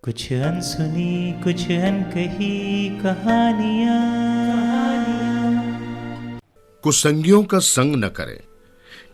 कुछ अनसुनी कुछ अनकही कहानियां। कुसंगियों का संग न करें।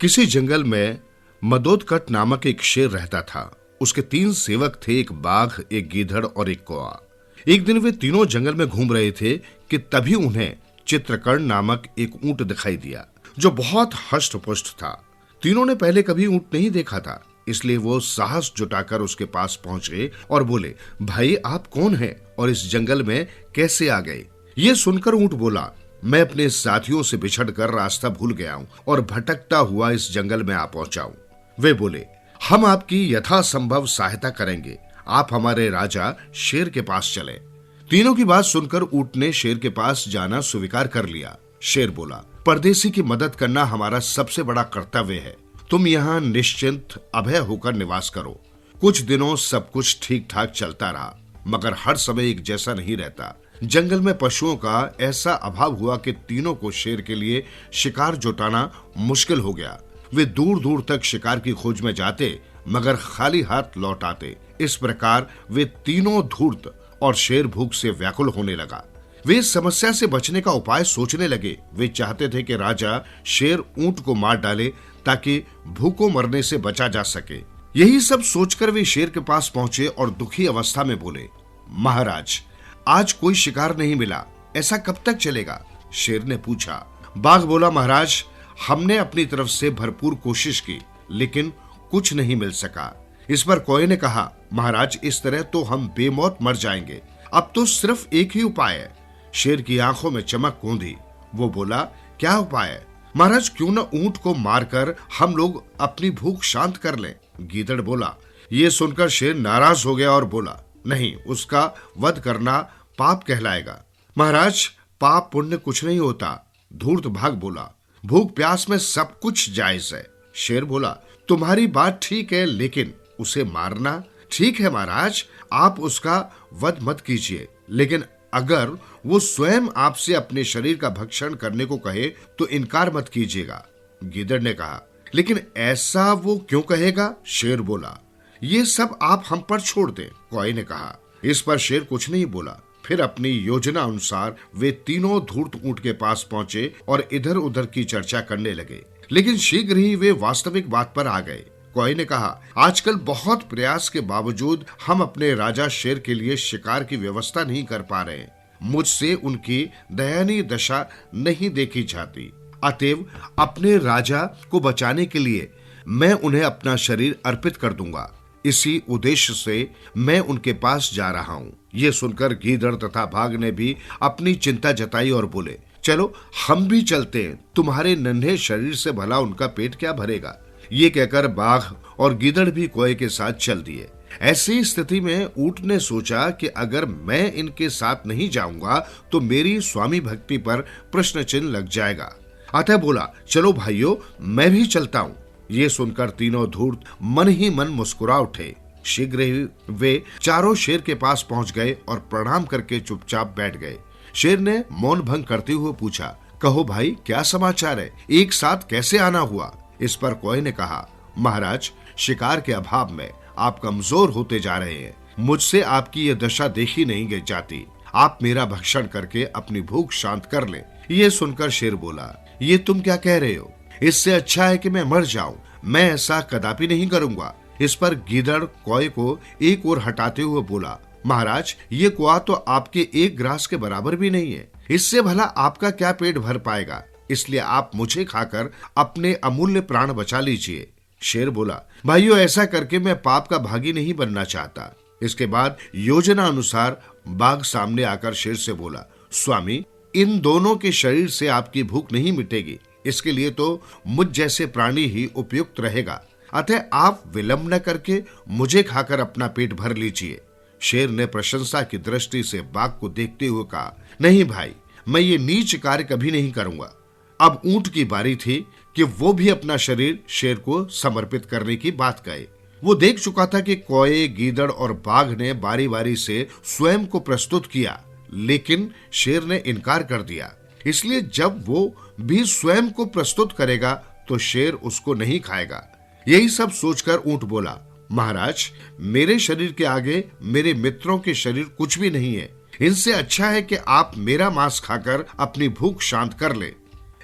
किसी जंगल में मदोदकट नामक एक शेर रहता था। उसके 3 सेवक थे, एक बाघ, एक गीदड़ और एक कौआ। एक दिन वे तीनों जंगल में घूम रहे थे कि तभी उन्हें चित्रकर्ण नामक एक ऊंट दिखाई दिया जो बहुत हष्ट-पुष्ट था। तीनों ने पहले कभी ऊंट नहीं देखा था, इसलिए वो साहस जुटाकर उसके पास पहुंचे और बोले, भाई आप कौन हैं और इस जंगल में कैसे आ गए? ये सुनकर ऊंट बोला, मैं अपने साथियों से बिछड़कर रास्ता भूल गया हूं और भटकता हुआ इस जंगल में आ पहुंचा हूं। वे बोले, हम आपकी यथासंभव सहायता करेंगे, आप हमारे राजा शेर के पास चले। तीनों की बात सुनकर ऊंट ने शेर के पास जाना स्वीकार कर लिया। शेर बोला, परदेसी की मदद करना हमारा सबसे बड़ा कर्तव्य है। तुम यहाँ निश्चिंत अभय होकर निवास करो। कुछ दिनों सब कुछ ठीक ठाक चलता रहा, मगर हर समय एक जैसा नहीं रहता। जंगल में पशुओं का ऐसा अभाव हुआ कि तीनों को शेर के लिए शिकार जुटाना मुश्किल हो गया। वे दूर दूर तक शिकार की खोज में जाते, मगर खाली हाथ लौट आते। इस प्रकार वे तीनों धूर्त और शेर भूख से व्याकुल होने लगा। वे इस समस्या से बचने का उपाय सोचने लगे। वे चाहते थे कि राजा शेर ऊंट को मार डाले ताकि भूखों मरने से बचा जा सके। यही सब सोचकर वे शेर के पास पहुंचे और दुखी अवस्था में बोले, महाराज, आज कोई शिकार नहीं मिला, ऐसा कब तक चलेगा? शेर ने पूछा। बाघ बोला, महाराज, हमने अपनी तरफ से भरपूर कोशिश की, लेकिन कुछ नहीं मिल सका। इस पर कौए ने कहा, महाराज, इस तरह तो हम बेमौत मर जाएंगे। अब तो सिर्फ एक ही उपाय है। शेर की आंखों में चमक कूंधी। वो बोला, क्या उपाय है? महाराज, क्यों न ऊंट को मारकर हम लोग अपनी भूख शांत कर लें। गीदड़ बोला। ये सुनकर शेर नाराज हो गया और बोला, नहीं, उसका वध करना पाप कहलाएगा। महाराज, पाप पुण्य कुछ नहीं होता। धूर्त बाघ बोला, भूख प्यास में सब कुछ जायज है। शेर बोला, तुम्हारी बात ठीक है, लेकिन उसे मारना? ठीक है महाराज, आप उसका वध मत कीजिए, लेकिन अगर वो स्वयं आपसे अपने शरीर का भक्षण करने को कहे तो इनकार मत कीजिएगा। गीदड़ ने कहा, लेकिन ऐसा वो क्यों कहेगा? शेर बोला, ये सब आप हम पर छोड़ दें। कौए ने कहा। इस पर शेर कुछ नहीं बोला। फिर अपनी योजना अनुसार वे तीनों धूर्त ऊंट के पास पहुंचे और इधर उधर की चर्चा करने लगे, लेकिन शीघ्र ही वे वास्तविक बात पर आ गए। कौए ने कहा, आजकल बहुत प्रयास के बावजूद हम अपने राजा शेर के लिए शिकार की व्यवस्था नहीं कर पा रहे। मुझसे उनकी दयनीय दशा नहीं देखी जाती। अतएव अपने राजा को बचाने के लिए मैं उन्हें अपना शरीर अर्पित कर दूंगा। इसी उद्देश्य से मैं उनके पास जा रहा हूँ। ये सुनकर गीदड़ तथा बाघ ने भी अपनी चिंता जताई और बोले, चलो हम भी चलते हैं, तुम्हारे नन्हे शरीर से भला उनका पेट क्या भरेगा। ये कहकर बाघ और गीदड़ भी कौए के साथ चल दिए। ऐसी स्थिति में ऊंट ने सोचा कि अगर मैं इनके साथ नहीं जाऊंगा तो मेरी स्वामी भक्ति पर प्रश्न चिन्ह लग जाएगा। अतः बोला, चलो भाइयों, मैं भी चलता हूँ। ये सुनकर तीनों धूर्त मन ही मन मुस्कुरा उठे। शीघ्र ही वे चारों शेर के पास पहुंच गए और प्रणाम करके चुपचाप बैठ गए। शेर ने मौन भंग करते हुए पूछा, कहो भाई, क्या समाचार है? एक साथ कैसे आना हुआ? इस पर कौए ने कहा, महाराज, शिकार के अभाव में आप कमजोर होते जा रहे हैं। मुझसे आपकी ये दशा देखी नहीं जाती। आप मेरा भक्षण करके अपनी भूख शांत कर लें। ये सुनकर शेर बोला, ये तुम क्या कह रहे हो? इससे अच्छा है कि मैं मर जाऊं। मैं ऐसा कदापि नहीं करूंगा। इस पर गीदड़ कौए को एक ओर हटाते हुए बोला, महाराज, ये कौआ तो आपके एक ग्रास के बराबर भी नहीं है। इससे भला आपका क्या पेट भर पाएगा? इसलिए आप मुझे खाकर अपने अमूल्य प्राण बचा लीजिए। शेर बोला, भाइयों, ऐसा करके मैं पाप का भागी नहीं बनना चाहता। इसके बाद योजना अनुसार बाघ सामने आकर शेर से बोला, स्वामी, इन दोनों के शरीर से आपकी भूख नहीं मिटेगी। इसके लिए तो मुझ जैसे प्राणी ही उपयुक्त रहेगा। अतः आप विलंब न करके मुझे खाकर अपना पेट भर लीजिए। शेर ने प्रशंसा की दृष्टि से बाघ को देखते हुए कहा, नहीं भाई, मैं ये नीच कार्य कभी नहीं करूंगा। अब ऊंट की बारी थी कि वो भी अपना शरीर शेर को समर्पित करने की बात कहे। वो देख चुका था कि कौए, गीदड़ और बाघ ने बारी बारी से स्वयं को प्रस्तुत किया, लेकिन शेर ने इनकार कर दिया। इसलिए जब वो भी स्वयं को प्रस्तुत करेगा तो शेर उसको नहीं खाएगा। यही सब सोचकर ऊंट बोला, महाराज, मेरे शरीर के आगे मेरे मित्रों के शरीर कुछ भी नहीं है। इनसे अच्छा है कि आप मेरा मांस खाकर अपनी भूख शांत कर ले।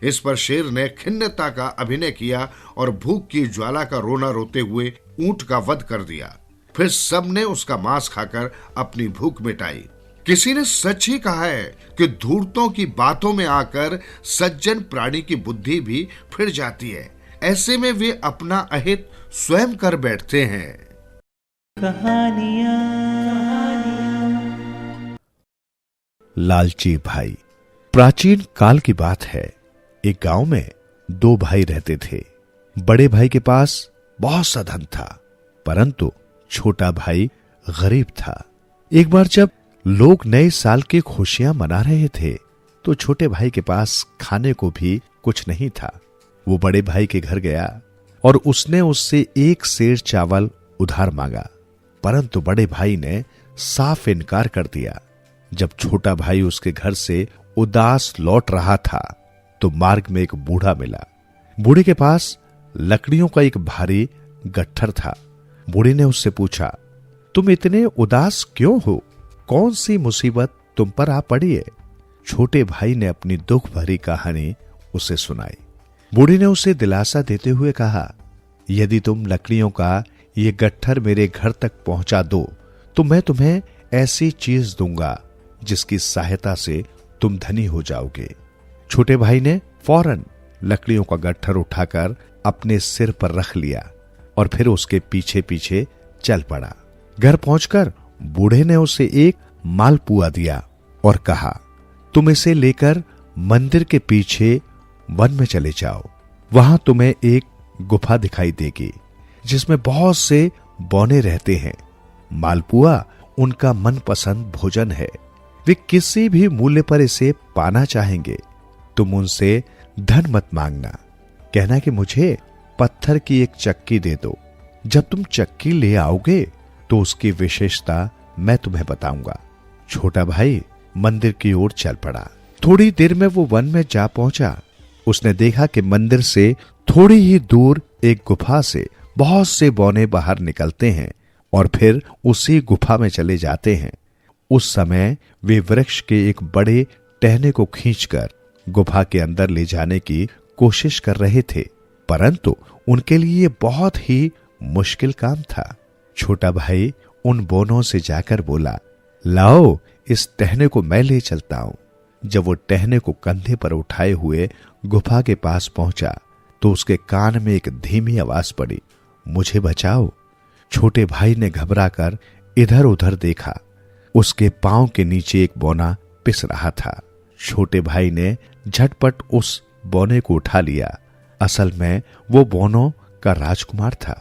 इस पर शेर ने खिन्नता का अभिनय किया और भूख की ज्वाला का रोना रोते हुए ऊंट का वध कर दिया। फिर सबने उसका मांस खाकर अपनी भूख मिटाई। किसी ने सच ही कहा है कि धूर्तों की बातों में आकर सज्जन प्राणी की बुद्धि भी फिर जाती है। ऐसे में वे अपना अहित स्वयं कर बैठते हैं। कहानियां। लालची भाई। प्राचीन काल की बात है। एक गांव में दो भाई रहते थे। बड़े भाई के पास बहुत सा धन था, परंतु छोटा भाई गरीब था। एक बार जब लोग नए साल की खुशियां मना रहे थे तो छोटे भाई के पास खाने को भी कुछ नहीं था। वो बड़े भाई के घर गया और उसने उससे 1 सेर चावल उधार मांगा, परंतु बड़े भाई ने साफ इनकार कर दिया। जब छोटा भाई उसके घर से उदास लौट रहा था तो मार्ग में एक बूढ़ा मिला। बूढ़े के पास लकड़ियों का एक भारी गट्ठर था। बूढ़े ने उससे पूछा, तुम इतने उदास क्यों हो? कौन सी मुसीबत तुम पर आ पड़ी है? छोटे भाई ने अपनी दुख भरी कहानी उसे सुनाई। बूढ़े ने उसे दिलासा देते हुए कहा, यदि तुम लकड़ियों का ये गट्ठर मेरे घर तक पहुंचा दो तो मैं तुम्हें ऐसी चीज दूंगा जिसकी सहायता से तुम धनी हो जाओगे। छोटे भाई ने फौरन लकड़ियों का गट्ठर उठाकर अपने सिर पर रख लिया और फिर उसके पीछे पीछे चल पड़ा। घर पहुंचकर बूढ़े ने उसे एक मालपुआ दिया और कहा, तुम इसे लेकर मंदिर के पीछे वन में चले जाओ। वहां तुम्हें एक गुफा दिखाई देगी जिसमें बहुत से बौने रहते हैं। मालपुआ उनका मनपसंद भोजन है। वे किसी भी मूल्य पर इसे पाना चाहेंगे। तुम उनसे धन मत मांगना, कहना कि मुझे पत्थर की एक चक्की दे दो। जब तुम चक्की ले आओगे तो उसकी विशेषता मैं तुम्हें बताऊंगा। छोटा भाई मंदिर की ओर चल पड़ा। थोड़ी देर में वो वन में जा पहुंचा। उसने देखा कि मंदिर से थोड़ी ही दूर एक गुफा से बहुत से बौने बाहर निकलते हैं और फिर उसी गुफा में चले जाते हैं। उस समय वे वृक्ष के एक बड़े टहने को खींचकर गुफा के अंदर ले जाने की कोशिश कर रहे थे, परंतु उनके लिए ये बहुत ही मुश्किल काम था। छोटा भाई उन बोनों से जाकर बोला, लाओ इस टहने को मैं ले चलता हूं। जब वो टहने को कंधे पर उठाए हुए गुफा के पास पहुंचा तो उसके कान में एक धीमी आवाज पड़ी, मुझे बचाओ। छोटे भाई ने घबराकर इधर उधर देखा। उसके पांव के नीचे एक बौना पिस रहा था। छोटे भाई ने झटपट उस बौने को उठा लिया। असल में वो बौनों का राजकुमार था।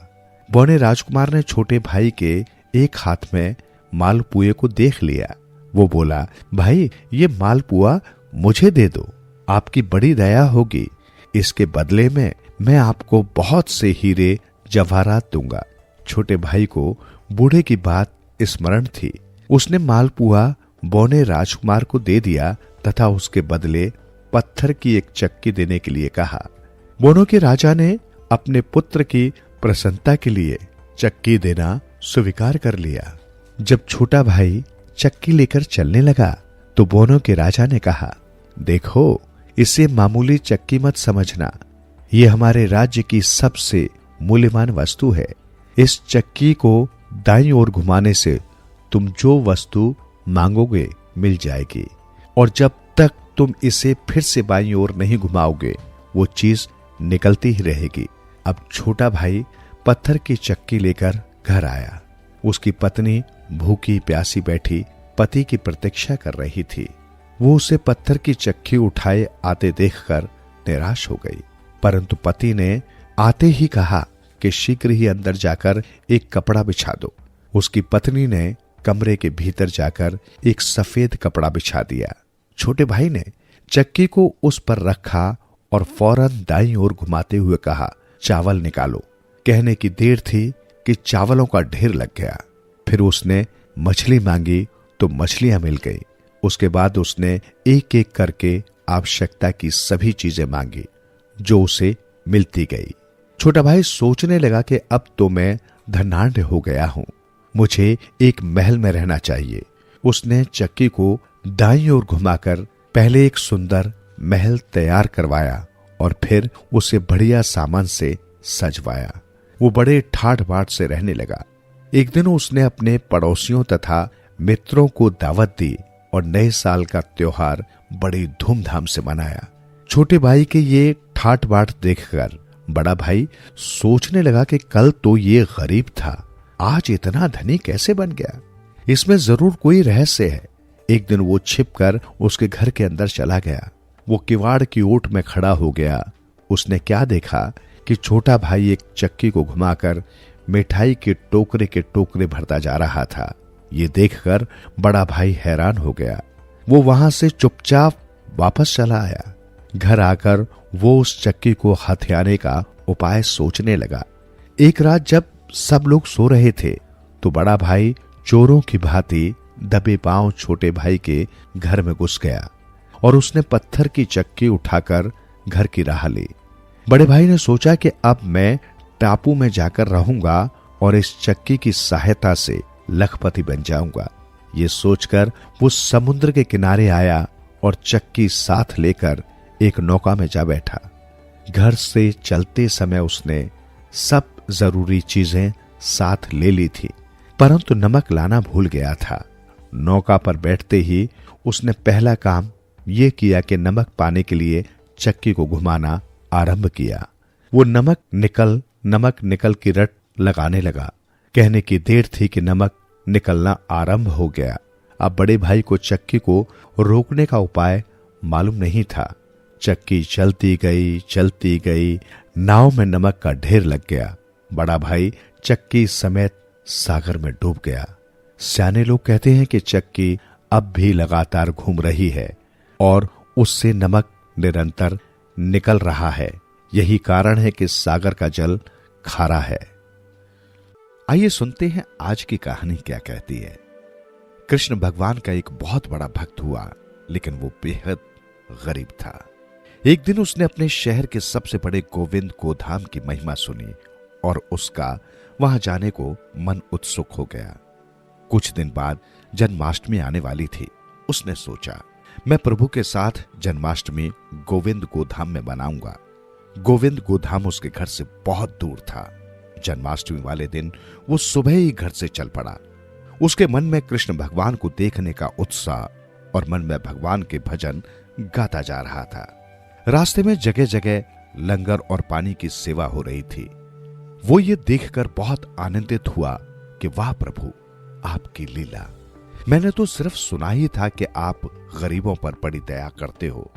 बौने राजकुमार ने छोटे भाई के एक हाथ में मालपुए को देख लिया। वो बोला, भाई ये मालपुआ मुझे दे दो, आपकी बड़ी दया होगी। इसके बदले में मैं आपको बहुत से हीरे जवाहरात दूंगा। छोटे भाई को बूढ़े की बात स्मरण थी। उसने मालपुआ बौने राजकुमार को दे दिया तथा उसके बदले पत्थर की एक चक्की देने के लिए कहा। बोनों के राजा ने अपने पुत्र की प्रसन्नता के लिए चक्की देना स्वीकार कर लिया। जब छोटा भाई चक्की लेकर चलने लगा तो बोनों के राजा ने कहा, देखो इसे मामूली चक्की मत समझना, ये हमारे राज्य की सबसे मूल्यवान वस्तु है। इस चक्की को दाईं ओर घुमाने से तुम जो वस्तु मांगोगे मिल जाएगी, और जब तक तुम इसे फिर से बाईं ओर नहीं घुमाओगे वो चीज निकलती ही रहेगी। अब छोटा भाई पत्थर की चक्की लेकर घर आया। उसकी पत्नी भूखी प्यासी बैठी पति की प्रतीक्षा कर रही थी। वो उसे पत्थर की चक्की उठाए आते देखकर निराश हो गई, परंतु पति ने आते ही कहा कि शीघ्र ही अंदर जाकर एक कपड़ा बिछा दो। उसकी पत्नी ने कमरे के भीतर जाकर एक सफेद कपड़ा बिछा दिया। छोटे भाई ने चक्की को उस पर रखा और फौरन दाईं ओर घुमाते हुए कहा, चावल निकालो। कहने की देर थी कि चावलों का ढेर लग गया। फिर उसने मछली मांगी तो मछलियां मिल गई। उसके बाद उसने एक एक करके आवश्यकता की सभी चीजें मांगी जो उसे मिलती गई। छोटा भाई सोचने लगा कि अब तो मैं धनाढ्य हो गया हूं, मुझे एक महल में रहना चाहिए। उसने चक्की को दाईं ओर घुमाकर पहले एक सुंदर महल तैयार करवाया और फिर उसे बढ़िया सामान से सजवाया। वो बड़े ठाठ बाट से रहने लगा। एक दिन उसने अपने पड़ोसियों तथा मित्रों को दावत दी और नए साल का त्योहार बड़ी धूमधाम से मनाया। छोटे भाई के ये ठाठ बाट देखकर बड़ा भाई सोचने लगा कि कल तो ये गरीब था, आज इतना धनी कैसे बन गया? इसमें जरूर कोई रहस्य है। एक दिन वो छिपकर उसके घर के अंदर चला गया। वो किवाड़ की ओट में खड़ा हो गया। उसने क्या देखा कि छोटा भाई एक चक्की को घुमाकर मिठाई के टोकरे भरता जा रहा था। ये देखकर बड़ा भाई हैरान हो गया। वो वहां से चुपचाप वापस चला आया। घर आकर वो उस चक्की को हथियाने का उपाय सोचने लगा। एक रात जब सब लोग सो रहे थे तो बड़ा भाई चोरों की भांति दबे पांव छोटे भाई के घर में घुस गया और उसने पत्थर की चक्की उठाकर घर की राह ली। बड़े भाई ने सोचा कि अब मैं टापू में जाकर रहूंगा और इस चक्की की सहायता से लखपति बन जाऊंगा। ये सोचकर वो समुद्र के किनारे आया और चक्की साथ लेकर एक नौका में जा बैठा। घर से चलते समय उसने सब जरूरी चीजें साथ ले ली थी, परंतु नमक लाना भूल गया था। नौका पर बैठते ही उसने पहला काम ये किया कि नमक पाने के लिए चक्की को घुमाना आरंभ किया। वो नमक निकल की रट लगाने लगा। कहने की देर थी कि नमक निकलना आरंभ हो गया। अब बड़े भाई को चक्की को रोकने का उपाय मालूम नहीं था। चक्की चलती गई, नाव में नमक का ढेर लग गया। बड़ा भाई चक्की समेत सागर में डूब गया। सियाने लोग कहते हैं कि चक्की अब भी लगातार घूम रही है और उससे नमक निरंतर निकल रहा है। यही कारण है कि सागर का जल खारा है। आइए सुनते हैं आज की कहानी क्या कहती है। कृष्ण भगवान का एक बहुत बड़ा भक्त हुआ, लेकिन वो बेहद गरीब था। एक दिन उसने अपने शहर के सबसे बड़े गोविंद गोधाम की महिमा सुनी और उसका वहां जाने को मन उत्सुक हो गया। कुछ दिन बाद जन्माष्टमी आने वाली थी। उसने सोचा, मैं प्रभु के साथ जन्माष्टमी गोविंद गोधाम में मनाऊंगा। गोविंद गोधाम उसके घर से बहुत दूर था। जन्माष्टमी वाले दिन वो सुबह ही घर से चल पड़ा। उसके मन में कृष्ण भगवान को देखने का उत्साह और मन में भगवान के भजन गाता जा रहा था। रास्ते में जगह जगह लंगर और पानी की सेवा हो रही थी। वो ये देखकर बहुत आनंदित हुआ कि वाह प्रभु, आपकी लीला। मैंने तो सिर्फ सुना ही था कि आप गरीबों पर बड़ी दया करते हो।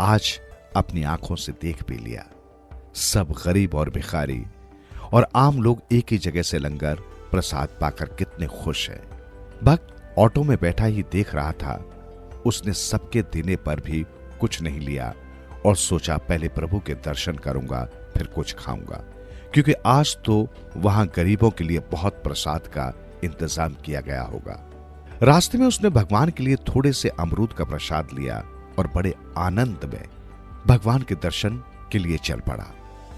आज अपनी आंखों से देख भी लिया। सब गरीब और भिखारी और आम लोग एक ही जगह से लंगर प्रसाद पाकर कितने खुश हैं। भक्त ऑटो में बैठा ही देख रहा था। उसने सबके देने पर भी कुछ नहीं लिया और सोचा पहले प्रभु के दर्शन करूंगा फिर कुछ खाऊंगा, क्योंकि आज तो वहां गरीबों के लिए बहुत प्रसाद का इंतजाम किया गया होगा। रास्ते में उसने भगवान के लिए थोड़े से अमरूद का प्रसाद लिया और बड़े आनंद में भगवान के दर्शन के लिए चल पड़ा।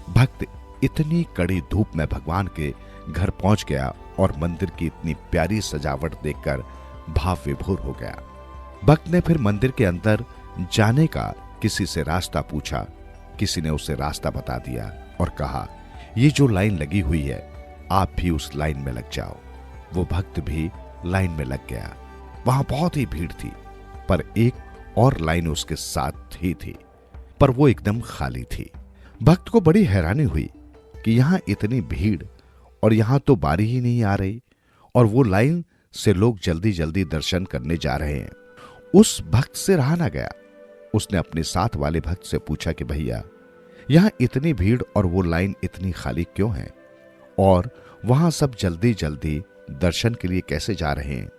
भक्त इतनी कड़ी धूप में भगवान के घर पहुंच गया और मंदिर की इतनी प्यारी सजावट देखकर भाव विभोर हो गया। भक्त ने फिर मंदिर के अंदर जाने का किसी से रास्ता पूछा। किसी ने उसे रास्ता बता दिया और कहा, ये जो लाइन लगी हुई है आप भी उस लाइन में लग जाओ। वो भक्त भी लाइन में लग गया। वहां बहुत ही भीड़ थी, पर एक और लाइन उसके साथ ही थी, पर वो एकदम खाली थी। भक्त को बड़ी हैरानी हुई कि यहां इतनी भीड़ और यहां तो बारी ही नहीं आ रही और वो लाइन से लोग जल्दी जल्दी दर्शन करने जा रहे हैं। उस भक्त से रहा ना गया। उसने अपने साथ वाले भक्त से पूछा कि भैया, यहां इतनी भीड़ और वो लाइन इतनी खाली क्यों है और वहां सब जल्दी जल्दी दर्शन के लिए कैसे जा रहे हैं?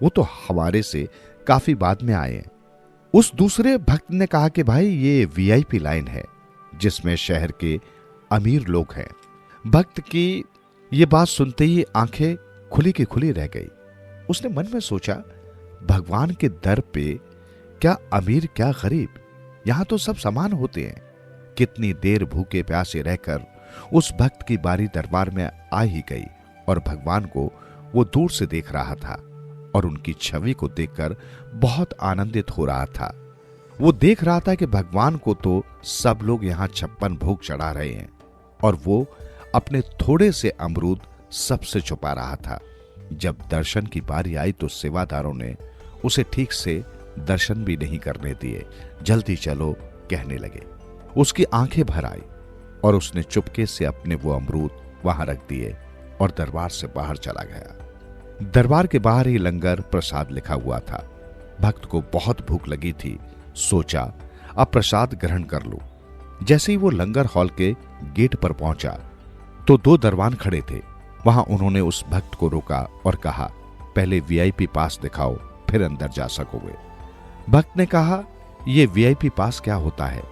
वो तो हमारे से काफी बाद में आए हैं। उस दूसरे भक्त ने कहा कि भाई ये वीआईपी लाइन है जिसमें शहर के अमीर लोग हैं। भक्त की ये बात सुनते ही आंखें खुली की खुली रह गई। उसने मन में सोचा, भगवान के दर पे क्या अमीर क्या गरीब, यहां तो सब समान होते हैं। कितनी देर भूखे प्यासे रहकर उस भक्त की बारी दरबार में आ ही गई और भगवान को वो दूर से देख रहा था और उनकी छवि को देखकर बहुत आनंदित हो रहा था। वो देख रहा था कि भगवान को तो सब लोग यहां 56 भोग चढ़ा रहे हैं और वो अपने थोड़े से अमरूद सबसे छुपा रहा था। जब दर्शन की बारी आई तो सेवादारों ने उसे ठीक से दर्शन भी नहीं करने दिए। जल्दी चलो कहने लगे। उसकी आंखें भर आई और उसने चुपके से अपने वो अमरूद वहां रख दिए और दरबार से बाहर चला गया। दरबार के बाहर ही लंगर प्रसाद लिखा हुआ था। भक्त को बहुत भूख लगी थी। सोचा अब प्रसाद ग्रहण कर लूं। जैसे ही वो लंगर हॉल के गेट पर पहुंचा तो 2 दरबान खड़े थे। वहां उन्होंने उस भक्त को रोका और कहा, पहले वीआईपी पास दिखाओ, फिर अंदर जा सकोगे। भक्त ने कहा, यह वीआईपी पास क्या होता है?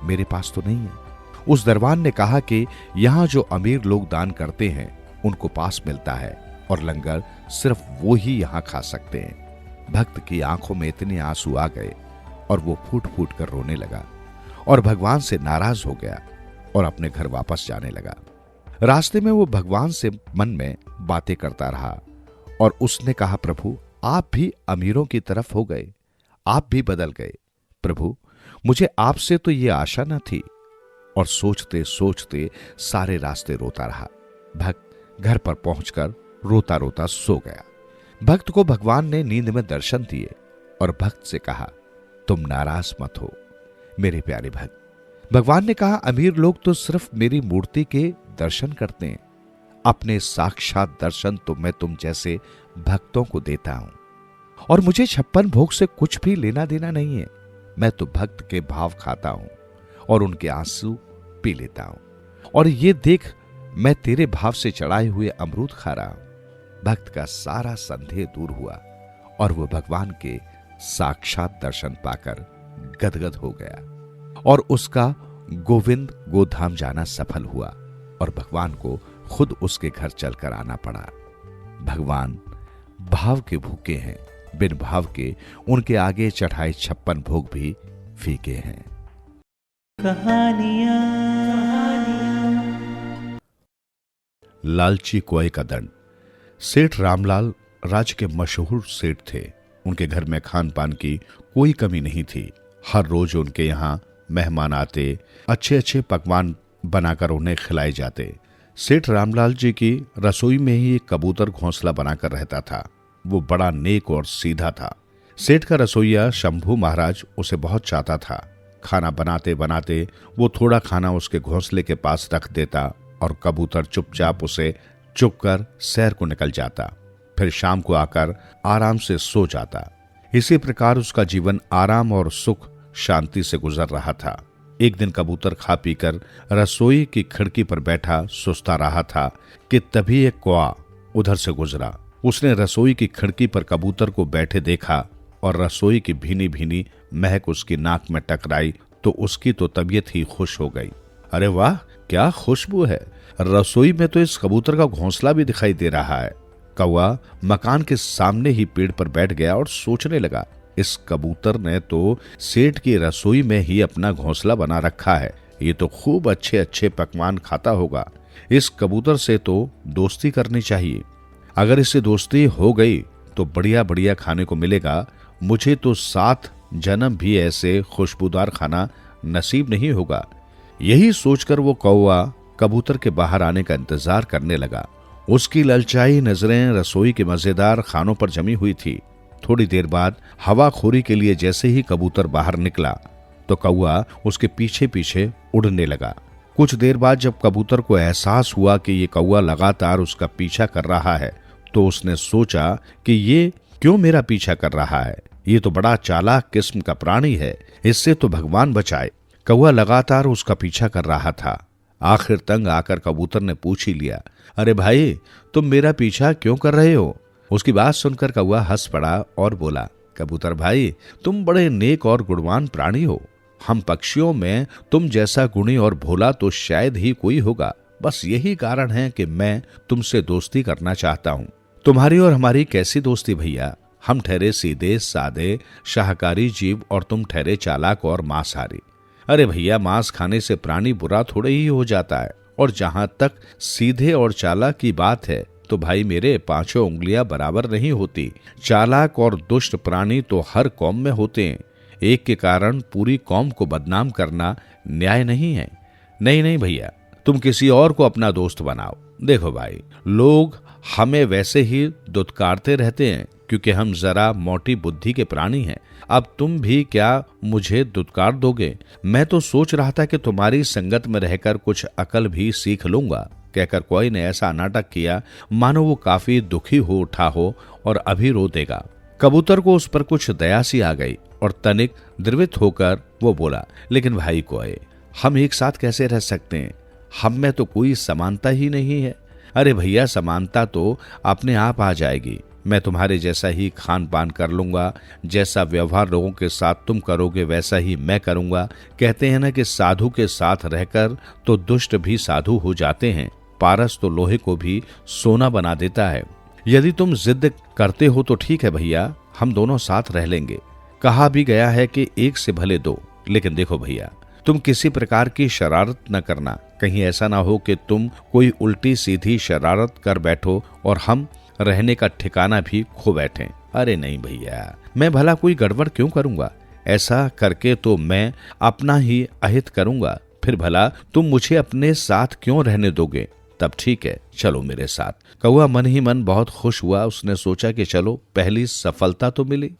मेरे पास तो नहीं है। उस दरबान ने कहा कि यहां जो अमीर लोग दान करते हैं उनको पास मिलता है और लंगर सिर्फ वो ही यहां खा सकते हैं। भक्त की आंखों में इतने आंसू आ गए और वो फूट फूट कर रोने लगा और भगवान से नाराज हो गया और अपने घर वापस जाने लगा। रास्ते में वो भगवान से मन में बातें करता रहा और उसने कहा, प्रभु आप भी अमीरों की तरफ हो गए, आप भी बदल गए। प्रभु मुझे आपसे तो ये आशा न थी। और सोचते सोचते सारे रास्ते रोता रहा। भक्त घर पर पहुंचकर रोता रोता सो गया। भक्त को भगवान ने नींद में दर्शन दिए और भक्त से कहा, तुम नाराज मत हो मेरे प्यारे भक्त। भगवान ने कहा, अमीर लोग तो सिर्फ मेरी मूर्ति के दर्शन करते हैं, अपने साक्षात दर्शन तो मैं तुम जैसे भक्तों को देता हूं और मुझे 56 भोग से कुछ भी लेना देना नहीं है। मैं तो भक्त के भाव खाता हूं और उनके आंसू पी लेता हूं और ये देख मैं तेरे भाव से चढ़ाए हुए अमरूद खा रहा हूं। भक्त का सारा संदेह दूर हुआ और वो भगवान के साक्षात दर्शन पाकर गदगद हो गया और उसका गोविंद गोधाम जाना सफल हुआ और भगवान को खुद उसके घर चलकर आना पड़ा। भगवान भाव के भूखे हैं, बिन भाव के उनके आगे चढ़ाए 56 भोग भी फीके हैं। कहानियां लालची कुएं का दंड। सेठ रामलाल राज्य के मशहूर सेठ थे। उनके घर में खान पान की कोई कमी नहीं थी। हर रोज उनके यहाँ मेहमान आते, अच्छे अच्छे पकवान बनाकर उन्हें खिलाए जाते। सेठ रामलाल जी की रसोई में ही एक कबूतर घोंसला बनाकर रहता था। वो बड़ा नेक और सीधा था। सेठ का रसोइया शंभू महाराज उसे बहुत चाहता था। खाना बनाते बनाते वो थोड़ा खाना उसके घोंसले के पास रख देता और कबूतर चुपचाप उसे चुग कर सैर को निकल जाता। फिर शाम को आकर आराम से सो जाता। इसी प्रकार उसका जीवन आराम और सुख शांति से गुजर रहा था। एक दिन कबूतर खा पीकर रसोई की खिड़की पर बैठा सुस्ता रहा था कि तभी एक कौआ उधर से गुजरा। उसने रसोई की खिड़की पर कबूतर को बैठे देखा और रसोई की भीनी भीनी महक उसकी नाक में टकराई तो उसकी तो तबीयत ही खुश हो गई। अरे वाह, क्या खुशबू है! रसोई में तो इस कबूतर का घोंसला भी दिखाई दे रहा है। कौआ मकान के सामने ही पेड़ पर बैठ गया और सोचने लगा, इस कबूतर ने तो सेठ की रसोई में ही अपना घोंसला बना रखा है। ये तो खूब अच्छे अच्छे पकवान खाता होगा। इस कबूतर से तो दोस्ती करनी चाहिए। अगर इससे दोस्ती हो गई तो बढ़िया बढ़िया खाने को मिलेगा। मुझे तो 7 जन्म भी ऐसे खुशबूदार खाना नसीब नहीं होगा। यही सोचकर वो कौआ कबूतर के बाहर आने का इंतजार करने लगा। उसकी ललचाई नजरें रसोई के मजेदार खानों पर जमी हुई थी। थोड़ी देर बाद हवाखोरी के लिए जैसे ही कबूतर बाहर निकला तो कौआ उसके पीछे पीछे उड़ने लगा। कुछ देर बाद जब कबूतर को एहसास हुआ कि ये कौआ लगातार उसका पीछा कर रहा है तो उसने सोचा कि ये क्यों मेरा पीछा कर रहा है। ये तो बड़ा चालाक किस्म का प्राणी है, इससे तो भगवान बचाए। कौआ लगातार उसका पीछा कर रहा था। आखिर तंग आकर कबूतर ने पूछ ही लिया, अरे भाई, तुम मेरा पीछा क्यों कर रहे हो? उसकी बात सुनकर कौआ हंस पड़ा और बोला, कबूतर भाई, तुम बड़े नेक और गुणवान प्राणी हो। हम पक्षियों में तुम जैसा गुणी और भोला तो शायद ही कोई होगा। बस यही कारण है कि मैं तुमसे दोस्ती करना चाहता हूँ। तुम्हारी और हमारी कैसी दोस्ती भैया? हम ठहरे सीधे सादे शाकाहारी जीव और तुम ठहरे चालाक और मांसाहारी। अरे भैया, मांस खाने से प्राणी बुरा थोड़े ही हो जाता है। और जहां तक सीधे और चालाक की बात है तो भाई मेरे पांचों उंगलियां बराबर नहीं होती। चालाक और दुष्ट प्राणी तो हर कौम में होते हैं। एक के कारण पूरी कौम को बदनाम करना न्याय नहीं है। नहीं नहीं भैया, तुम किसी और को अपना दोस्त बनाओ। देखो भाई, लोग हमें वैसे ही दुत्कारते रहते हैं क्योंकि हम जरा मोटी बुद्धि के प्राणी हैं। अब तुम भी क्या मुझे दुत्कार दोगे? मैं तो सोच रहा था कि तुम्हारी संगत में रहकर कुछ अकल भी सीख लूंगा। कहकर कौए ने ऐसा नाटक किया मानो वो काफी दुखी हो उठा हो और अभी रो देगा। कबूतर को उस पर कुछ दया सी आ गई और तनिक द्रवित होकर वो बोला, लेकिन भाई कौए, हम एक साथ कैसे रह सकते हैं? हम में तो कोई समानता ही नहीं है। अरे भैया, समानता तो अपने आप आ जाएगी। मैं तुम्हारे जैसा ही खान पान कर लूंगा, जैसा व्यवहार लोगों के साथ तुम करोगे वैसा ही मैं करूंगा। कहते हैं ना कि साधु के साथ रहकर तो दुष्ट भी साधु हो जाते हैं। पारस तो लोहे को भी सोना बना देता है। यदि तुम जिद करते हो तो ठीक है भैया, हम दोनों साथ रह लेंगे। कहा भी गया है कि एक से भले दो। लेकिन देखो भैया, तुम किसी प्रकार की शरारत न करना। कहीं ऐसा ना हो कि तुम कोई उल्टी सीधी शरारत कर बैठो और हम रहने का ठिकाना भी खो बैठें। अरे नहीं भैया, मैं भला कोई गड़बड़ क्यों करूंगा? ऐसा करके तो मैं अपना ही अहित करूंगा। फिर भला तुम मुझे अपने साथ क्यों रहने दोगे? तब ठीक है, चलो मेरे साथ। कौआ मन ही मन बहुत खुश हुआ। उसने सोचा कि चलो, पहली सफलता तो मिली।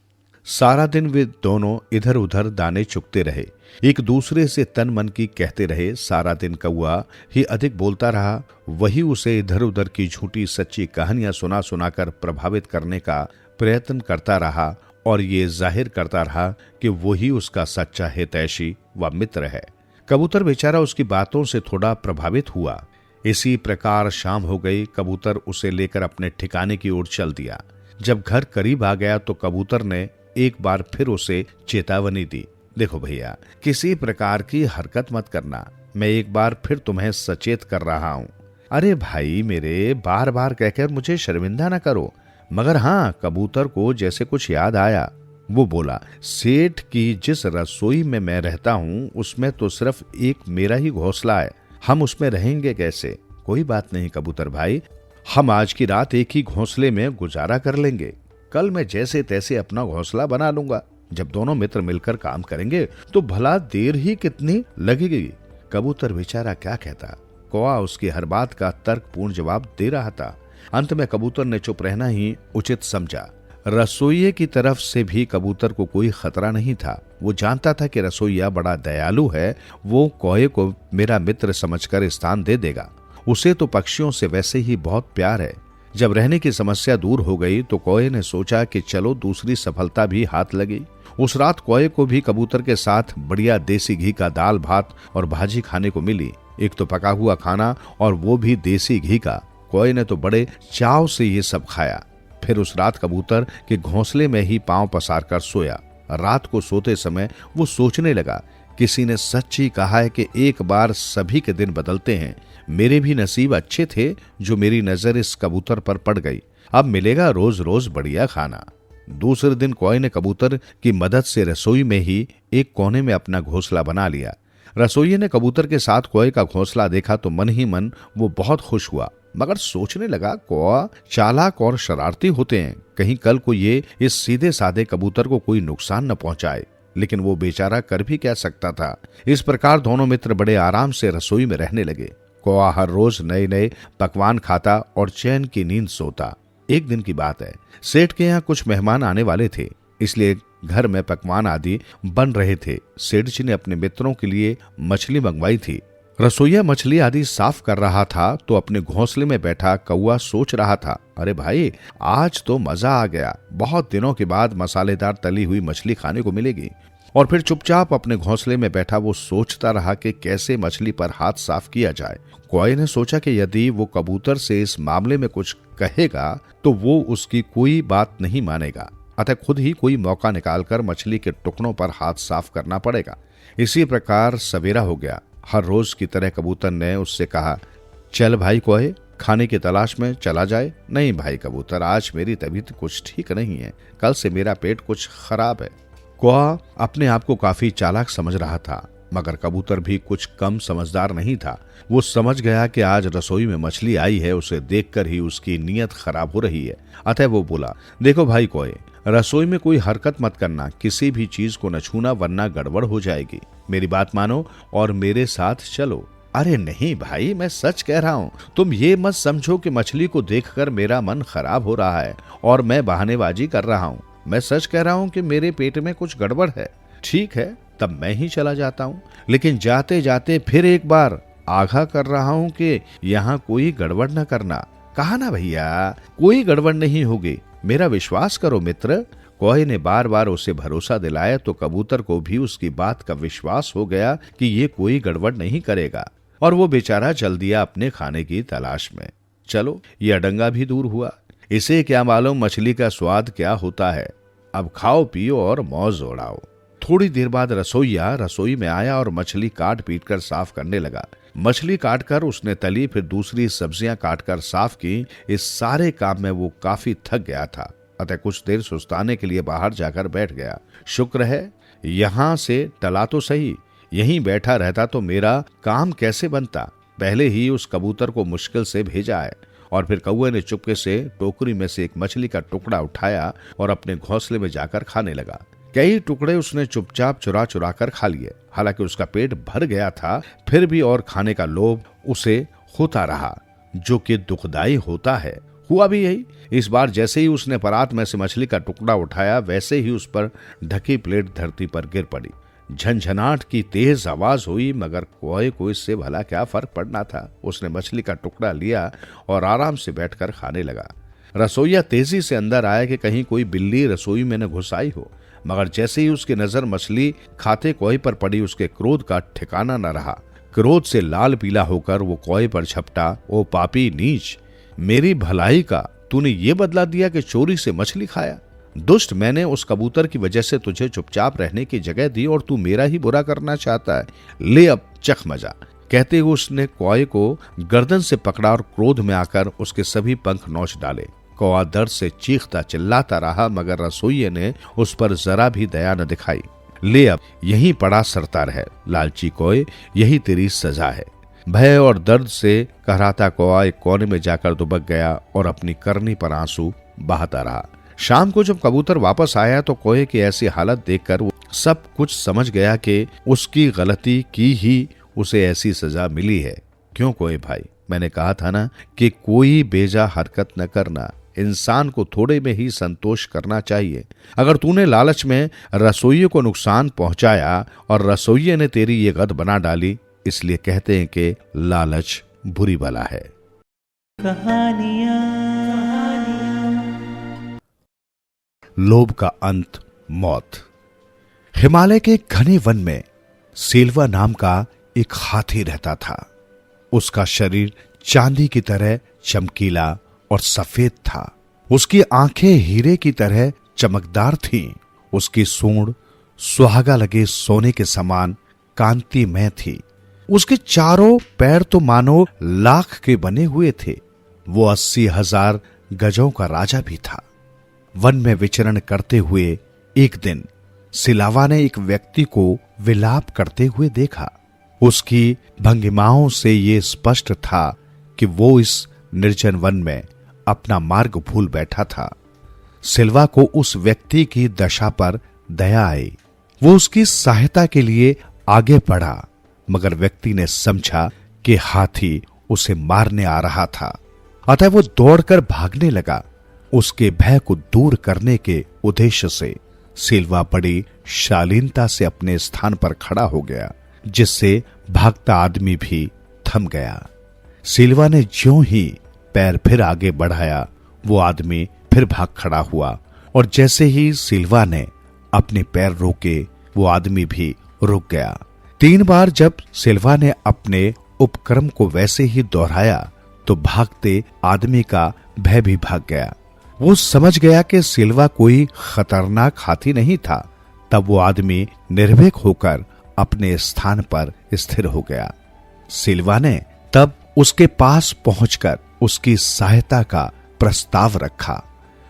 सारा दिन वे दोनों इधर उधर दाने चुगते रहे, एक दूसरे से तन मन की कहते रहे। सारा दिन कौआ ही अधिक बोलता रहा। वही उसे इधर उधर की झूठी सच्ची कहानियां सुना सुनाकर प्रभावित करने का प्रयत्न करता रहा और ये जाहिर करता रहा कि वही उसका सच्चा हितैषी व मित्र है। कबूतर बेचारा उसकी बातों से थोड़ा प्रभावित हुआ। इसी प्रकार शाम हो गई। कबूतर उसे लेकर अपने ठिकाने की ओर चल दिया। जब घर करीब आ गया तो कबूतर ने एक बार फिर उसे चेतावनी दी, देखो भैया, किसी प्रकार की हरकत मत करना। मैं एक बार फिर तुम्हें सचेत कर रहा हूं। अरे भाई मेरे, बार बार कहकर मुझे शर्मिंदा न करो। मगर हाँ, कबूतर को जैसे कुछ याद आया। वो बोला, सेठ की जिस रसोई में मैं रहता हूं उसमें तो सिर्फ एक मेरा ही घोंसला है। हम उसमें रहेंगे कैसे? कोई बात नहीं कबूतर भाई, हम आज की रात एक ही घोंसले में गुजारा कर लेंगे। कल मैं जैसे तैसे अपना घोंसला बना लूंगा। जब दोनों मित्र मिलकर काम करेंगे तो भला देर ही कितनी लगेगी। कबूतर बेचारा क्या कहता। कौआ उसकी हर बात का तर्कपूर्ण जवाब दे रहा था। अंत में कबूतर ने चुप रहना ही उचित समझा। रसोइये की तरफ से भी कबूतर को कोई खतरा नहीं था। वो जानता था कि रसोइया बड़ा दयालु है। वो कौए को मेरा मित्र समझकर स्थान दे देगा। उसे तो पक्षियों से वैसे ही बहुत प्यार है। जब रहने की समस्या दूर हो गई तो कौए ने सोचा कि चलो दूसरी सफलता भी हाथ लगी। उस रात कौए को भी कबूतर के साथ बढ़िया देसी घी का दाल भात और भाजी खाने को मिली। एक तो पका हुआ खाना और वो भी देसी घी का। कौए ने तो बड़े चाव से ये सब खाया। फिर उस रात कबूतर के घोंसले में ही पांव पसार कर सोया। रात को सोते समय वो सोचने लगा, किसी ने सच ही कहा है कि एक बार सभी के दिन बदलते हैं। मेरे भी नसीब अच्छे थे जो मेरी नजर इस कबूतर पर पड़ गई। अब मिलेगा रोज रोज बढ़िया खाना। दूसरे दिन कौए ने कबूतर की मदद से रसोई में ही एक कोने में अपना घोंसला बना लिया। रसोइये ने कबूतर के साथ कौए का घोंसला देखा तो मन ही मन वो बहुत खुश हुआ। मगर सोचने लगा, कौआ चालाक और शरारती होते हैं, कहीं कल को ये इस सीधे साधे कबूतर को कोई नुकसान न पहुंचाए। लेकिन वो बेचारा कर भी क्या सकता था। इस प्रकार दोनों मित्र बड़े आराम से रसोई में रहने लगे। कौआ हर रोज नए नए पकवान खाता और चैन की नींद सोता। एक दिन की बात है, सेठ के यहाँ कुछ मेहमान आने वाले थे, इसलिए घर में पकवान आदि बन रहे थे। सेठ जी ने अपने मित्रों के लिए मछली मंगवाई थी। रसोइया मछली आदि साफ कर रहा था तो अपने घोंसले में बैठा कौआ सोच रहा था, अरे भाई, आज तो मजा आ गया। बहुत दिनों के बाद मसालेदार तली हुई मछली खाने को मिलेगी। और फिर चुपचाप अपने घोंसले में बैठा वो सोचता रहा कि कैसे मछली पर हाथ साफ किया जाए। कौए ने सोचा कि यदि वो कबूतर से इस मामले में कुछ कहेगा तो वो उसकी कोई बात नहीं मानेगा। अतः खुद ही कोई मौका निकालकर मछली के टुकड़ों पर हाथ साफ करना पड़ेगा। इसी प्रकार सवेरा हो गया। हर रोज की तरह कबूतर ने उससे कहा, चल भाई कौए, खाने की तलाश में चला जाए। नहीं भाई कबूतर, आज मेरी तबीयत कुछ ठीक नहीं है। कल से मेरा पेट कुछ खराब है। कौआ अपने आप को काफी चालाक समझ रहा था। मगर कबूतर भी कुछ कम समझदार नहीं था। वो समझ गया कि आज रसोई में मछली आई है, उसे देखकर ही उसकी नीयत खराब हो रही है। अतः वो बोला, देखो भाई कौए, रसोई में कोई हरकत मत करना, किसी भी चीज को न छूना वरना गड़बड़ हो जाएगी। मेरी बात मानो और मेरे साथ चलो। अरे नहीं भाई, मैं सच कह रहा हूँ, तुम ये मत समझो कि मछली को देखकर मेरा मन खराब हो रहा है और मैं बहानेबाजी कर रहा हूँ। मैं सच कह रहा हूँ कि मेरे पेट में कुछ गड़बड़ है। ठीक है, तब मैं ही चला जाता हूँ, लेकिन जाते जाते फिर एक बार आगाह कर रहा हूँ कि यहाँ कोई गड़बड़ न करना। कहा ना भैया, कोई गड़बड़ नहीं होगी, मेरा विश्वास करो मित्र। कौए ने बार बार उसे भरोसा दिलाया तो कबूतर को भी उसकी बात का विश्वास हो गया कि ये कोई गड़बड़ नहीं करेगा, और वो बेचारा चल दिया अपने खाने की तलाश में। चलो, ये अडंगा भी दूर हुआ। इसे क्या मालूम मछली का स्वाद क्या होता है। अब खाओ पियो और मौज उड़ाओ। थोड़ी देर बाद रसोइया रसोई में आया और मछली काट पीट कर साफ करने लगा। मछली काटकर उसने तली, फिर दूसरी सब्जियां काटकर साफ की। इस सारे काम में वो काफी थक गया था, अतः कुछ देर सुस्ताने के लिए बाहर जाकर बैठ गया। शुक्र है यहां से टला तो सही, यहीं बैठा रहता तो मेरा काम कैसे बनता। पहले ही उस कबूतर को मुश्किल से भेजा है। और फिर कौवे ने चुपके से टोकरी में से एक मछली का टुकड़ा उठाया और अपने घोंसले में जाकर खाने लगा। कई टुकड़े उसने चुपचाप चुरा चुरा कर खा लिए। हालांकि उसका पेट भर गया था, फिर भी और खाने का लोभ उसे होता रहा, जो कि दुखदाई होता है। हुआ भी यही। इस बार जैसे ही उसने परात में से मछली का टुकड़ा उठाया, वैसे ही उस पर ढकी प्लेट धरती पर गिर पड़ी। झंझनाट की तेज आवाज हुई, मगर कौए को इससे भला क्या फर्क पड़ना था। उसने मछली का टुकड़ा लिया और आराम से बैठकर खाने लगा। रसोइया तेजी से अंदर आया कि कहीं कोई बिल्ली रसोई में न घुस आई हो, मगर जैसे ही उसकी नजर मछली खाते कौए पर पड़ी, उसके क्रोध का ठिकाना न रहा। क्रोध से लाल पीला होकर वो कौए पर झपटा। ओ पापी नीच, मेरी भलाई का तूने ये बदला दिया कि चोरी से मछली खाया। दुष्ट, मैंने उस कबूतर की वजह से तुझे चुपचाप रहने की जगह दी और तू मेरा ही बुरा करना चाहता है। ले अब चख मजा। कहते हुए उसने कौए को गर्दन से पकड़ा और क्रोध में आकर उसके सभी पंख नोच डाले। कौआ दर्द से चीखता चिल्लाता रहा, मगर रसोइये ने उस पर जरा भी दया न दिखाई। ले अब यहीं पड़ा सरता रह, लालची कौए, यही तेरी सजा है। भय और दर्द से कहराता कौआ एक कोने में जाकर दुबक गया और अपनी करनी पर आंसू बहाता रहा। शाम को जब कबूतर वापस आया तो कौए की ऐसी हालत देखकर वो सब कुछ समझ गया कि उसकी गलती की ही उसे ऐसी सजा मिली है। क्यों कौए भाई, मैंने कहा था ना कि कोई बेजा हरकत न करना, इंसान को थोड़े में ही संतोष करना चाहिए। अगर तूने लालच में रसोइये को नुकसान पहुंचाया और रसोइये ने तेरी ये गद बना डाली, इसलिए कहते हैं कि लालच बुरी बला है। लोभ का अंत मौत। हिमालय के घने वन में सेल्वा नाम का एक हाथी रहता था। उसका शरीर चांदी की तरह चमकीला और सफेद था। उसकी आंखें हीरे की तरह चमकदार थीं। उसकी सूंड सुहागा लगे सोने के समान कांतिमय थी। उसके चारों पैर तो मानो लाख के बने हुए थे। वो 80,000 गजों का राजा भी था। वन में विचरण करते हुए एक दिन सिलावा ने एक व्यक्ति को विलाप करते हुए देखा। उसकी भंगिमाओं से ये स्पष्ट था कि वो इस निर्जन वन में अपना मार्ग भूल बैठा था। सिल्वा को उस व्यक्ति की दशा पर दया आई। वो उसकी सहायता के लिए आगे बढ़ा, मगर व्यक्ति ने समझा कि हाथी उसे मारने आ रहा था, अतः वो दौड़कर भागने लगा। उसके भय को दूर करने के उद्देश्य से सिल्वा बड़ी शालीनता से अपने स्थान पर खड़ा हो गया, जिससे भागता आदमी भी थम गया। सिल्वा ने ज्यों ही पैर फिर आगे बढ़ाया, वो आदमी फिर भाग खड़ा हुआ, और जैसे ही सिल्वा ने अपने पैर रोके, वो आदमी भी रुक गया। 3 बार जब सिल्वा ने अपने उपक्रम को वैसे ही दोहराया तो भागते आदमी का भय भी भाग गया। वो समझ गया कि सिल्वा कोई खतरनाक हाथी नहीं था। तब वो आदमी निर्भीक होकर अपने स्थान पर स्थिर हो गया। सिल्वा ने तब उसके पास पहुंचकर उसकी सहायता का प्रस्ताव रखा।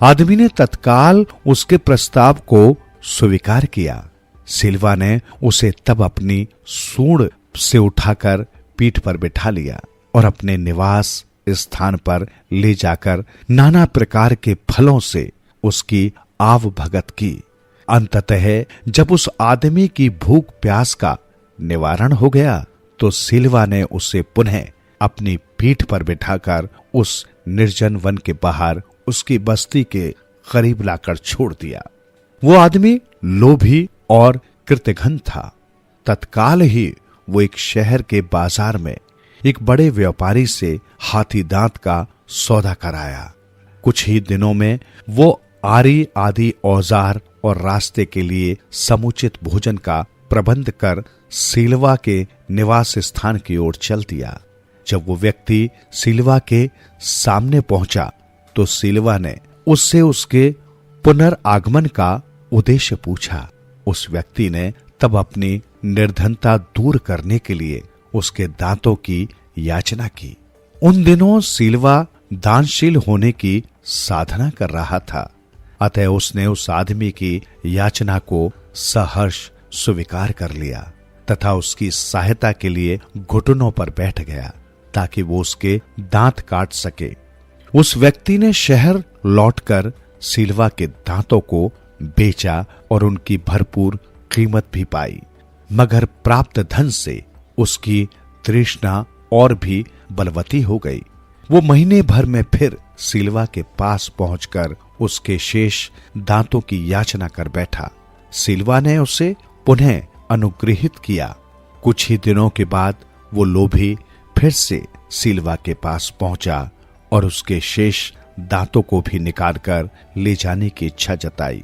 आदमी ने तत्काल उसके प्रस्ताव को स्वीकार किया। सिल्वा ने उसे तब अपनी सूंड से उठाकर पीठ पर बिठा लिया और अपने निवास स्थान पर ले जाकर नाना प्रकार के फलों से उसकी आव भगत की। अंततः जब उस आदमी की भूख प्यास का निवारण हो गया तो सिल्वा ने उसे पुनः अपनी पीठ पर बिठाकर उस निर्जन वन के बाहर उसकी बस्ती के करीब लाकर छोड़ दिया। वो आदमी लोभी और कृतघ्न था। तत्काल ही वो एक शहर के बाजार में एक बड़े व्यापारी से हाथी दांत का सौदा कराया। कुछ ही दिनों में वो आरी आदि औजार और रास्ते के लिए समुचित भोजन का प्रबंध कर सिल्वा के निवास स्थान की ओर चल दिया। जब वो व्यक्ति सिल्वा के सामने पहुंचा तो सिल्वा ने उससे उसके पुनर्आगमन का उद्देश्य पूछा। उस व्यक्ति ने तब अपनी निर्धनता दूर करने के लिए उसके दांतों की याचना की। उन दिनों सिल्वा दानशील होने की साधना कर रहा था, अतः उसने उस आदमी की याचना को सहर्ष स्वीकार कर लिया तथा उसकी सहायता के लिए घुटनों पर बैठ गया ताकि वो उसके दांत काट सके। उस व्यक्ति ने शहर लौटकर सिल्वा के दांतों को बेचा और उनकी भरपूर कीमत भी पाई, मगर प्राप्त धन से उसकी तृष्णा और भी बलवती हो गई। वो महीने भर में फिर सिल्वा के पास पहुंचकर उसके शेष दांतों की याचना कर बैठा। सिल्वा ने उसे पुनः अनुग्रहित किया। कुछ ही दिनों के बाद वो लोभी फिर से सिल्वा के पास पहुंचा और उसके शेष दांतों को भी निकालकर ले जाने की इच्छा जताई।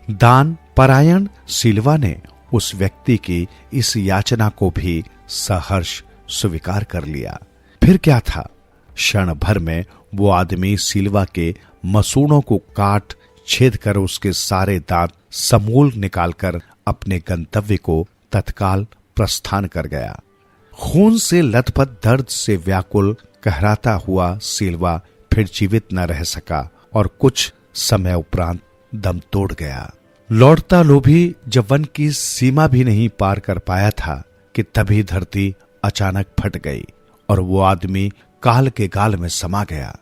दान परायण सिल्वा ने उस व्यक्ति की इस याचना को भी सहर्ष स्वीकार कर लिया। फिर क्या था, क्षण भर में वो आदमी सिल्वा के मसूड़ों को काट छेद कर उसके सारे दांत समूल निकालकर अपने गंतव्य को तत्काल प्रस्थान कर गया। खून से लथपथ दर्द से व्याकुल कहराता हुआ सिल्वा फिर जीवित न रह सका और कुछ समय उपरांत दम तोड़ गया। लौटता लोभी जब वन की सीमा भी नहीं पार कर पाया था कि तभी धरती अचानक फट गई और वो आदमी काल के गाल में समा गया।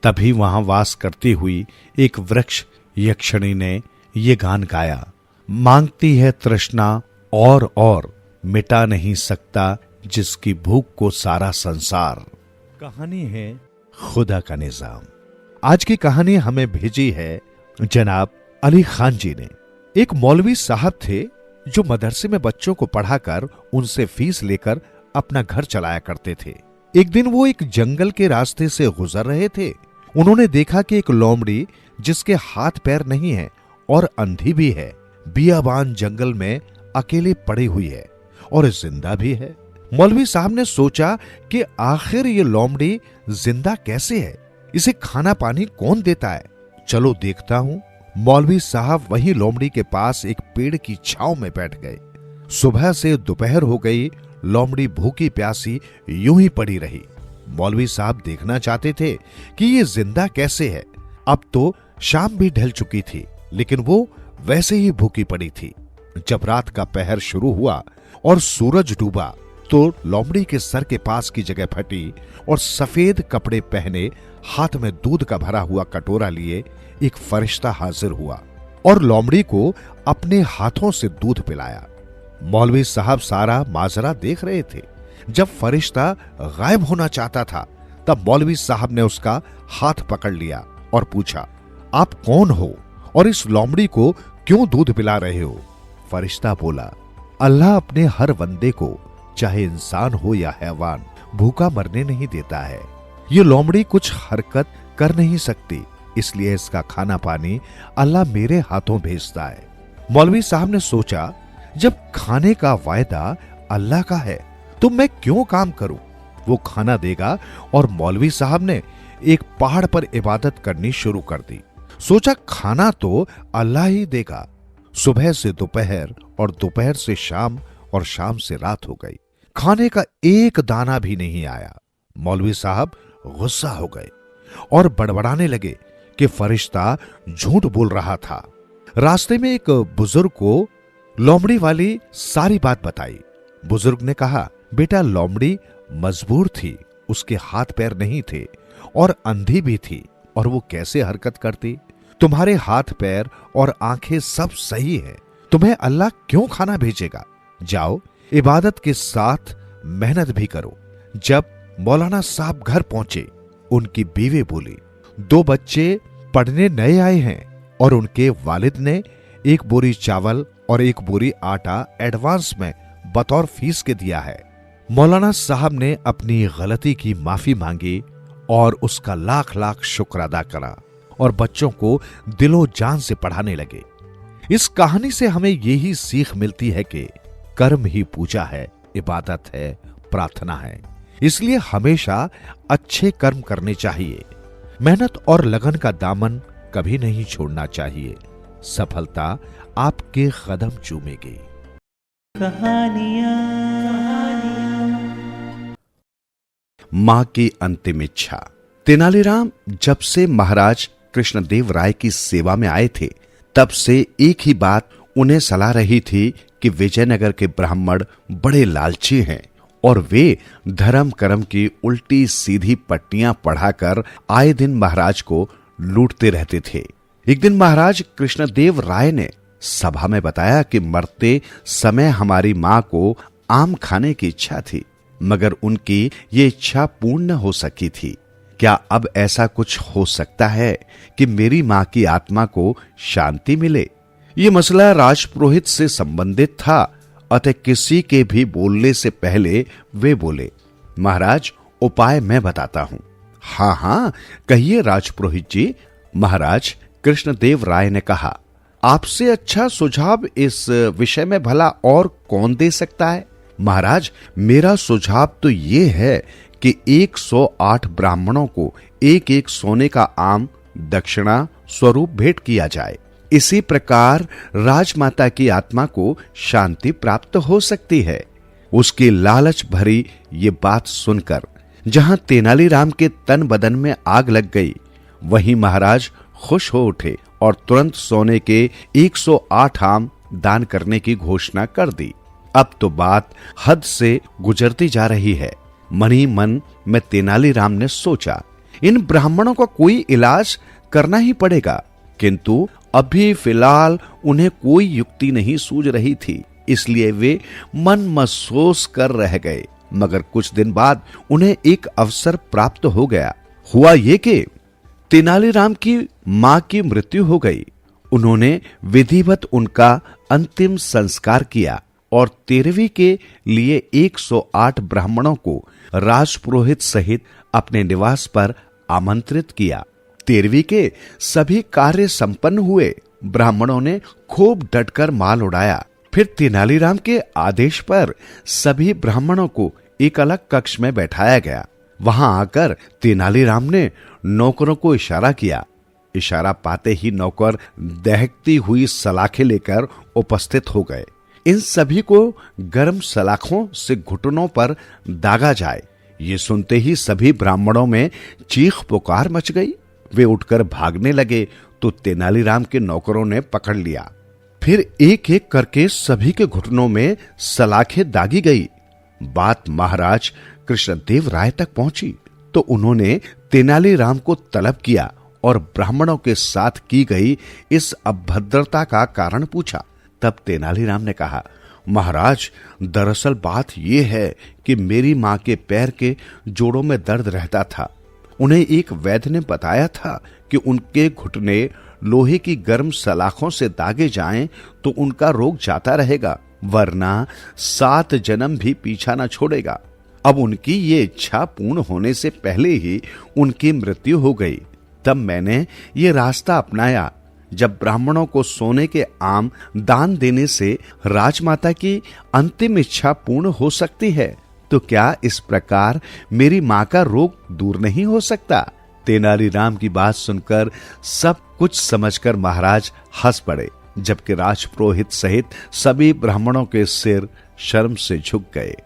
तभी वहां वास करती हुई एक वृक्ष यक्षिणी ने ये गान गाया, मांगती है तृष्णा और मिटा नहीं सकता जिसकी भूख को सारा संसार। कहानी है खुदा का निजाम। आज की कहानी हमें भेजी है जनाब अली खान जी ने। एक मौलवी साहब थे जो मदरसे में बच्चों को पढ़ाकर उनसे फीस लेकर अपना घर चलाया करते थे। एक दिन वो एक जंगल के रास्ते से गुजर रहे थे। उन्होंने देखा कि एक लोमड़ी जिसके हाथ पैर नहीं है और अंधी भी है, बियाबान जंगल में अकेले पड़ी हुई है और जिंदा भी है। मौलवी साहब ने सोचा कि आखिर ये लोमड़ी जिंदा कैसे है, इसे खाना पानी कौन देता है, चलो देखता हूं। मौलवी साहब वही लोमड़ी के पास एक पेड़ की छांव में बैठ गए। सुबह से दोपहर हो गई, लोमड़ी भूखी प्यासी यूं ही पड़ी रही। मौलवी साहब देखना चाहते थे कि ये जिंदा कैसे है। अब तो शाम भी ढल चुकी थी, लेकिन वो वैसे ही भूखी पड़ी थी। जब रात का पहर शुरू हुआ और सूरज डूबा तो लोमड़ी के सर के पास की जगह फटी और सफेद कपड़े पहने, हाथ में दूध का भरा हुआ कटोरा लिए एक फरिश्ता हाजिर हुआ और लोमड़ी को अपने हाथों से दूध पिलाया। मौलवी साहब सारा माजरा देख रहे थे। जब फरिश्ता गायब होना चाहता था तब मौलवी साहब ने उसका हाथ पकड़ लिया और पूछा, आप कौन हो और इस लोमड़ी को क्यों दूध पिला रहे हो? फरिश्ता बोला, अल्लाह अपने हर बंदे को, चाहे इंसान हो या हैवान, भूखा मरने नहीं देता है। ये लोमड़ी कुछ हरकत कर नहीं सकती, इसलिए इसका खाना पानी अल्लाह मेरे हाथों भेजता है। मौलवी साहब ने सोचा, जब खाने का वायदा अल्लाह का है तो मैं क्यों काम करूं? वो खाना देगा। और मौलवी साहब ने एक पहाड़ पर इबादत करनी शुरू कर दी। सोचा खाना तो अल्लाह ही देगा। सुबह से दोपहर और दोपहर से शाम और शाम से रात हो गई, खाने का एक दाना भी नहीं आया। मौलवी साहब गुस्सा हो गए और बड़बड़ाने लगे कि फरिश्ता झूठ बोल रहा था। रास्ते में एक बुजुर्ग को लोमड़ी वाली सारी बात बताई। बुजुर्ग ने कहा, बेटा लोमड़ी मजबूर थी, उसके हाथ पैर नहीं थे और अंधी भी थी, और वो कैसे हरकत करती? तुम्हारे हाथ पैर और आंखें सब सही है, तुम्हें अल्लाह क्यों खाना भेजेगा? जाओ इबादत के साथ मेहनत भी करो। जब मौलाना साहब घर पहुंचे, उनकी बीवी बोली, 2 बच्चे पढ़ने नए आए हैं और उनके वालिद ने 1 बोरी चावल और 1 बोरी आटा एडवांस में बतौर फीस के दिया है। मौलाना साहब ने अपनी गलती की माफी मांगी और उसका लाख लाख शुक्र अदा करा और बच्चों को दिलो जान से पढ़ाने लगे। इस कहानी से हमें यही सीख मिलती है कि कर्म ही पूजा है, इबादत है, प्रार्थना है। इसलिए हमेशा अच्छे कर्म करने चाहिए। मेहनत और लगन का दामन कभी नहीं छोड़ना चाहिए। सफलता आपके कदम चूमेगी। कहानियां मां की अंतिम इच्छा। तेनालीराम जब से महाराज कृष्णदेव राय की सेवा में आए थे, तब से एक ही बात उन्हें सलाह रही थी कि विजयनगर के ब्राह्मण बड़े लालची हैं और वे धर्म कर्म की उल्टी सीधी पट्टियां पढ़ाकर आए दिन महाराज को लूटते रहते थे। एक दिन महाराज कृष्णदेव राय ने सभा में बताया कि मरते समय हमारी मां को आम खाने की इच्छा थी, मगर उनकी ये इच्छा पूर्ण न हो सकी थी। क्या अब ऐसा कुछ हो सकता है कि मेरी मां की आत्मा को शांति मिले? ये मसला राजपुरोहित से संबंधित था, अतः किसी के भी बोलने से पहले वे बोले, महाराज उपाय मैं बताता हूं। हाँ हाँ कहिए राजपुरोहित जी। महाराज कृष्णदेव राय ने कहा, आपसे अच्छा सुझाव इस विषय में भला और कौन दे सकता है? महाराज मेरा सुझाव तो ये है कि 108 ब्राह्मणों को एक एक सोने का आम दक्षिणा स्वरूप भेंट किया जाए। इसी प्रकार राजमाता की आत्मा को शांति प्राप्त हो सकती है। उसकी लालच भरी ये बात सुनकर जहां तेनालीराम के तन बदन में आग लग गई, वहीं महाराज खुश हो उठे और तुरंत सोने के 108 आम दान करने की घोषणा कर दी। अब तो बात हद से गुजरती जा रही है। मन ही मन में तेनालीराम ने सोचा, इन ब्राह्मणों का कोई इलाज करना ही पड़ेगा, किंतु अभी फिलहाल उन्हें कोई युक्ति नहीं सूझ रही थी, इसलिए वे मन महसूस कर रह गए। मगर कुछ दिन बाद उन्हें एक अवसर प्राप्त हो गया। हुआ ये कि तेनालीराम की मां की मृत्यु हो गई। उन्होंने विधिवत उनका अंतिम संस्कार किया और 13वीं के लिए 108 ब्राह्मणों को राजपुरोहित सहित अपने निवास पर आमंत्रित किया। 13वीं के सभी कार्य संपन्न हुए। ब्राह्मणों ने खूब डटकर माल उड़ाया। फिर तेनालीराम के आदेश पर सभी ब्राह्मणों को एक अलग कक्ष में बैठाया गया। वहां आकर तेनालीराम ने नौकरों को इशारा किया। इशारा पाते ही नौकर दहकती हुई सलाखें लेकर उपस्थित हो गए। इन सभी को गर्म सलाखों से घुटनों पर दागा जाए। ये सुनते ही सभी ब्राह्मणों में चीख पुकार मच गई। वे उठकर भागने लगे तो तेनालीराम के नौकरों ने पकड़ लिया। फिर एक एक करके सभी के घुटनों में सलाखें दागी गई। बात महाराज कृष्णदेव राय तक पहुंची तो उन्होंने तेनालीराम को तलब किया और ब्राह्मणों के साथ की गई इस अभद्रता का कारण पूछा। तब तेनालीराम ने कहा, महाराज दरअसल बात यह है कि मेरी मां के पैर के जोड़ों में दर्द रहता था। उन्हें एक वैद्य ने बताया था कि उनके घुटने लोहे की गर्म सलाखों से दागे जाएं तो उनका रोग जाता रहेगा, वरना 7 जन्म भी पीछा न छोड़ेगा। अब उनकी ये इच्छा पूर्ण होने से पहले ही उनकी मृत्यु हो गई। तब मैंने ये रास्ता अपनाया। जब ब्राह्मणों को सोने के आम दान देने से राजमाता की अंतिम इच्छा पूर्ण हो सकती है, तो क्या इस प्रकार मेरी मां का रोग दूर नहीं हो सकता? तेनालीराम की बात सुनकर सब कुछ समझकर महाराज हंस पड़े, जबकि राजपुरोहित सहित सभी ब्राह्मणों के सिर शर्म से झुक गए।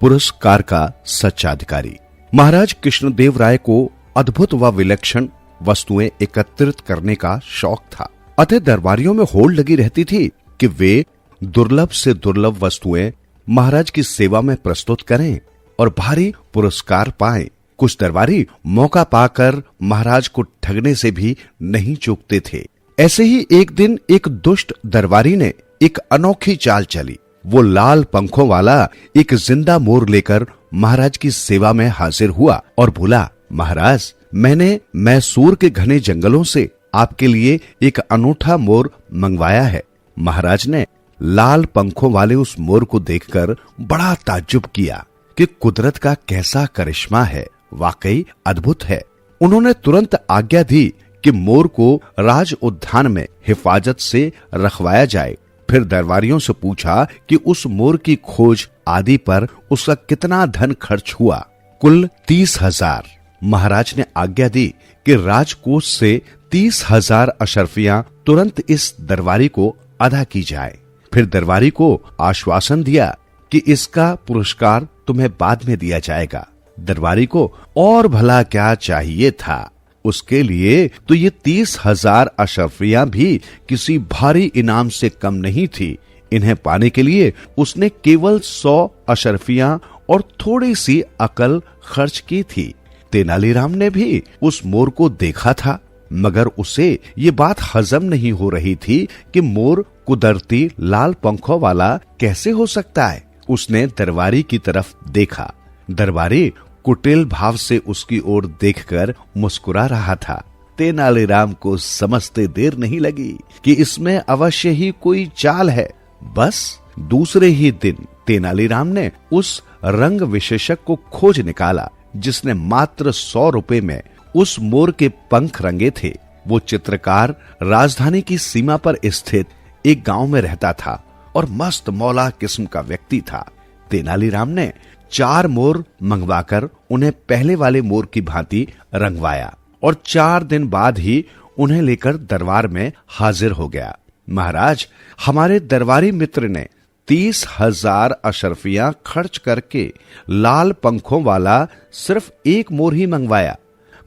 पुरस्कार का सच्चा अधिकारी। महाराज कृष्णदेव राय को अद्भुत व विलक्षण वस्तुएं एकत्रित करने का शौक था। अतः दरबारियों में होड़ लगी रहती थी कि वे दुर्लभ से दुर्लभ वस्तुएं महाराज की सेवा में प्रस्तुत करें और भारी पुरस्कार पाएं। कुछ दरबारी मौका पाकर महाराज को ठगने से भी नहीं चूकते थे। ऐसे ही एक दिन एक दुष्ट दरबारी ने एक अनोखी चाल चली। वो लाल पंखों वाला एक जिंदा मोर लेकर महाराज की सेवा में हाजिर हुआ और बोला, महाराज, मैंने मैसूर के घने जंगलों से आपके लिए एक अनूठा मोर मंगवाया है। महाराज ने लाल पंखों वाले उस मोर को देखकर बड़ा ताज्जुब किया कि कुदरत का कैसा करिश्मा है, वाकई अद्भुत है। उन्होंने तुरंत आज्ञा दी कि मोर को राज उद्यान में हिफाजत से रखवाया जाए। फिर दरबारियों से पूछा कि उस मोर की खोज आदि पर उसका कितना धन खर्च हुआ। कुल 30,000। महाराज ने आज्ञा दी कि राजकोष से 30,000 अशर्फियां तुरंत इस दरबारी को अदा की जाए। फिर दरबारी को आश्वासन दिया कि इसका पुरस्कार तुम्हें बाद में दिया जाएगा। दरबारी को और भला क्या चाहिए था। उसके लिए तो ये 30,000 अशर्फियां भी किसी भारी इनाम से कम नहीं थी। इन्हें पाने के लिए उसने केवल 100 अशर्फियां और थोड़ी सी अकल खर्च की थी। तेनालीराम ने भी उस मोर को देखा था, मगर उसे ये बात हजम नहीं हो रही थी कि मोर कुदरती लाल पंखों वाला कैसे हो सकता है। उसने दरबारी की तरफ देखा। दरबारी कुटिल भाव से उसकी ओर देखकर मुस्कुरा रहा था। तेनालीराम को समझते देर नहीं लगी कि इसमें अवश्य ही कोई चाल है। बस दूसरे ही दिन तेनालीराम ने उस रंग विशेषज्ञ को खोज निकाला जिसने मात्र 100 रुपए में उस मोर के पंख रंगे थे। वो चित्रकार राजधानी की सीमा पर स्थित एक गांव में रहता था और मस्त मौला किस्म का व्यक्ति था। तेनालीराम ने 4 मोर मंगवाकर उन्हें पहले वाले मोर की भांति रंगवाया और 4 दिन बाद ही उन्हें लेकर दरबार में हाजिर हो गया। महाराज, हमारे दरबारी मित्र ने 30,000 अशर्फियां खर्च करके लाल पंखों वाला सिर्फ एक मोर ही मंगवाया,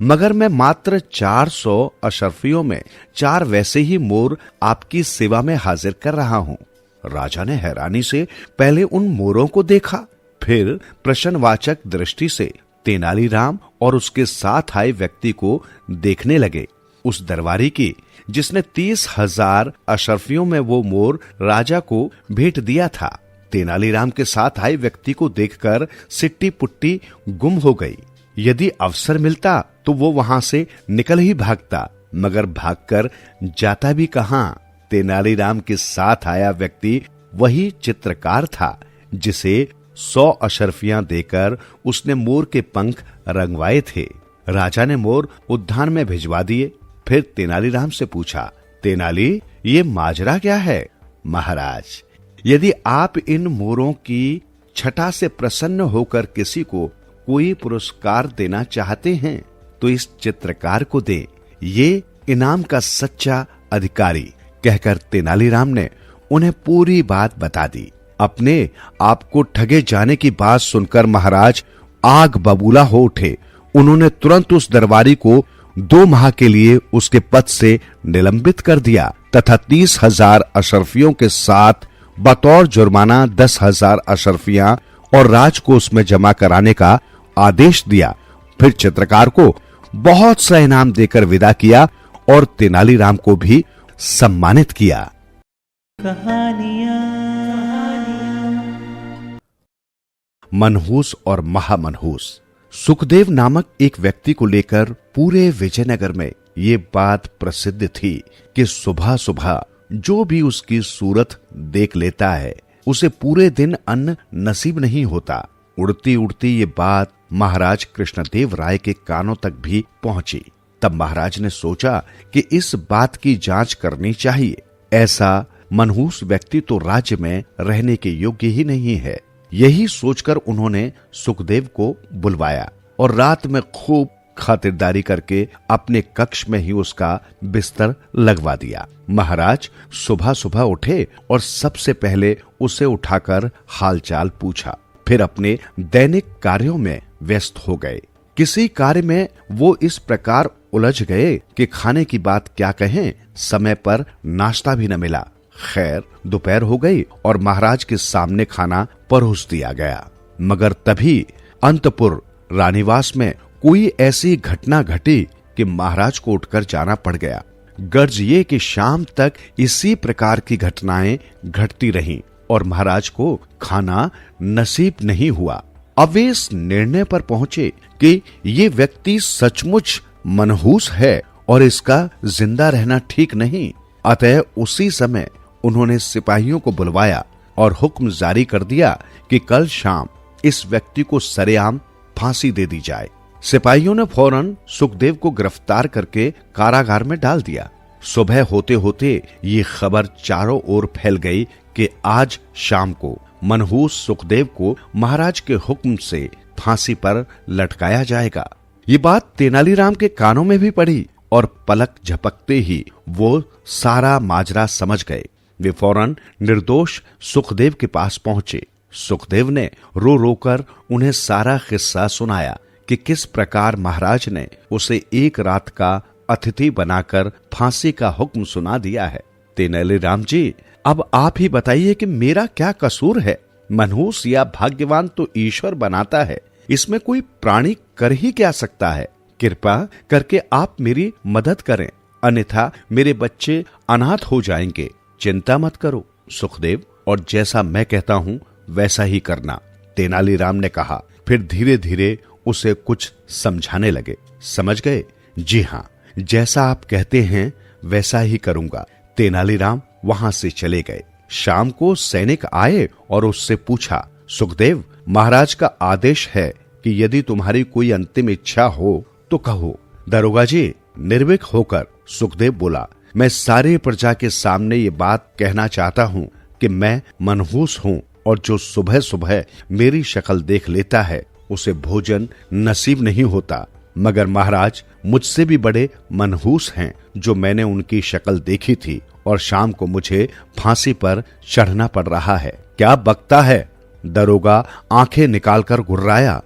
मगर मैं मात्र 400 अशर्फियों में 4 वैसे ही मोर आपकी सेवा में हाजिर कर रहा हूं। राजा ने हैरानी से पहले उन मोरों को देखा, फिर प्रश्नवाचक दृष्टि से तेनालीराम और उसके साथ आए व्यक्ति को देखने लगे। उस दरबारी की जिसने 30,000 अशर्फियों में वो मोर राजा को भेंट दिया था, तेनालीराम के साथ आए व्यक्ति को देखकर सिट्टी पुट्टी गुम हो गई। यदि अवसर मिलता तो वो वहां से निकल ही भागता, मगर भागकर जाता भी कहां। तेनालीराम के साथ आया व्यक्ति वही चित्रकार था जिसे 100 अशर्फियां देकर उसने मोर के पंख रंगवाए थे। राजा ने मोर उद्यान में भिजवा दिए। फिर तेनालीराम से पूछा, तेनाली, ये माजरा क्या है? महाराज, यदि आप इन मोरों की छटा से प्रसन्न होकर किसी को कोई पुरस्कार देना चाहते हैं तो इस चित्रकार को दे, ये इनाम का सच्चा अधिकारी। कहकर तेनालीराम ने उन्हें पूरी बात बता दी। अपने आपको ठगे जाने की बात सुनकर महाराज आग बबूला हो उठे। उन्होंने तुरंत उस दरबारी को 2 माह के लिए उसके पद से निलंबित कर दिया तथा 30,000 अशर्फियों के साथ बतौर जुर्माना 10,000 अशर्फियां और राजकोष में जमा कराने का आदेश दिया। फिर चित्रकार को बहुत सा इनाम देकर विदा किया और तेनालीराम को भी सम्मानित किया। मनहूस और महामनहूस। सुखदेव नामक एक व्यक्ति को लेकर पूरे विजयनगर में ये बात प्रसिद्ध थी कि सुबह सुबह जो भी उसकी सूरत देख लेता है उसे पूरे दिन अन्न नसीब नहीं होता। उड़ती उड़ती ये बात महाराज कृष्णदेव राय के कानों तक भी पहुंची। तब महाराज ने सोचा कि इस बात की जांच करनी चाहिए। ऐसा मनहूस व्यक्ति तो राज्य में रहने के योग्य ही नहीं है। यही सोचकर उन्होंने सुखदेव को बुलवाया और रात में खूब खातिरदारी करके अपने कक्ष में ही उसका बिस्तर लगवा दिया। महाराज सुबह सुबह उठे और सबसे पहले उसे उठाकर हालचाल पूछा। फिर अपने दैनिक कार्यों में व्यस्त हो गए। किसी कार्य में वो इस प्रकार उलझ गए कि खाने की बात क्या कहें, समय पर नाश्ता भी न मिला। खैर दोपहर हो गई और महाराज के सामने खाना परोस दिया गया, मगर तभी अंतपुर रानीवास में कोई ऐसी घटना घटी कि महाराज को उठकर जाना पड़ गया। गर्ज ये कि शाम तक इसी प्रकार की घटनाएं घटती रहीं और महाराज को खाना नसीब नहीं हुआ। अब वे इस निर्णय पर पहुंचे कि ये व्यक्ति सचमुच मनहूस है और इसका जिंदा रहना ठीक नहीं। अतः उसी समय उन्होंने सिपाहियों को बुलवाया और हुक्म जारी कर दिया कि कल शाम इस व्यक्ति को सरेआम फांसी दे दी जाए। सिपाहियों ने फौरन सुखदेव को गिरफ्तार करके कारागार में डाल दिया। सुबह होते होते ये खबर चारों ओर फैल गई कि आज शाम को मनहूस सुखदेव को महाराज के हुक्म से फांसी पर लटकाया जाएगा। ये बात तेनालीराम के कानों में भी पड़ी और पलक झपकते ही वो सारा माजरा समझ गए। वे फौरन निर्दोष सुखदेव के पास पहुंचे। सुखदेव ने रो रोकर उन्हें सारा किस्सा सुनाया कि किस प्रकार महाराज ने उसे एक रात का अतिथि बनाकर फांसी का हुक्म सुना दिया है। तेनालीराम जी, अब आप ही बताइए कि मेरा क्या कसूर है? मनहूस या भाग्यवान तो ईश्वर बनाता है, इसमें कोई प्राणी कर ही क्या सकता है? कृपा करके आप मेरी मदद करें, अन्यथा मेरे बच्चे अनाथ हो जाएंगे। चिंता मत करो सुखदेव, और जैसा मैं कहता हूं वैसा ही करना, तेनालीराम ने कहा। फिर धीरे धीरे उसे कुछ समझाने लगे। समझ गए? जी हाँ, जैसा आप कहते हैं वैसा ही करूंगा। तेनालीराम वहां से चले गए। शाम को सैनिक आए और उससे पूछा, सुखदेव, महाराज का आदेश है कि यदि तुम्हारी कोई अंतिम इच्छा हो तो कहो। दरोगा जी, निर्भीक होकर सुखदेव बोला, मैं सारी प्रजा के सामने ये बात कहना चाहता हूं कि मैं मनहूस हूं और जो सुबह सुबह मेरी शक्ल देख लेता है उसे भोजन नसीब नहीं होता। मगर महाराज मुझसे भी बड़े मनहूस हैं, जो मैंने उनकी शक्ल देखी थी और शाम को मुझे फांसी पर चढ़ना पड़ रहा है। क्या बकता है? दरोगा आंखें निकालकर गुर्राया।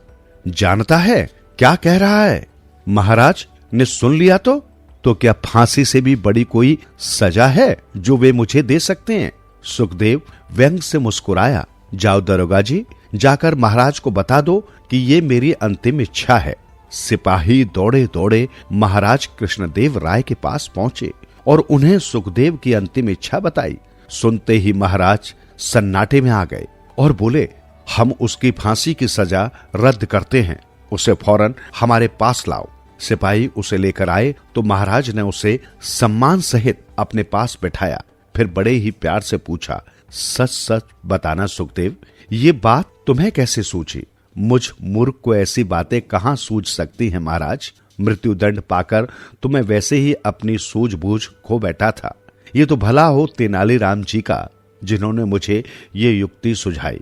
जानता है क्या कह रहा है? महाराज ने सुन लिया तो क्या फांसी से भी बड़ी कोई सजा है जो वे मुझे दे सकते हैं? सुखदेव व्यंग से मुस्कुराया। जाओ दरोगा जी, जाकर महाराज को बता दो कि ये मेरी अंतिम इच्छा है। सिपाही दौड़े दौड़े महाराज कृष्णदेव राय के पास पहुंचे और उन्हें सुखदेव की अंतिम इच्छा बताई। सुनते ही महाराज सन्नाटे में आ गए और बोले, हम उसकी फांसी की सजा रद्द करते हैं, उसे फौरन हमारे पास लाओ। सिपाही उसे लेकर आए तो महाराज ने उसे सम्मान सहित अपने पास बैठाया। फिर बड़े ही प्यार से पूछा, सच सच बताना सुखदेव, ये बात तुम्हें कैसे सूझी? मुझ मूर्ख को ऐसी बातें कहां सूझ सकती हैं महाराज? मृत्युदंड पाकर तो मैं वैसे ही अपनी सूझबूझ खो बैठा था। ये तो भला हो तेनालीराम जी का, जिन्होंने मुझे ये युक्ति सुझाई।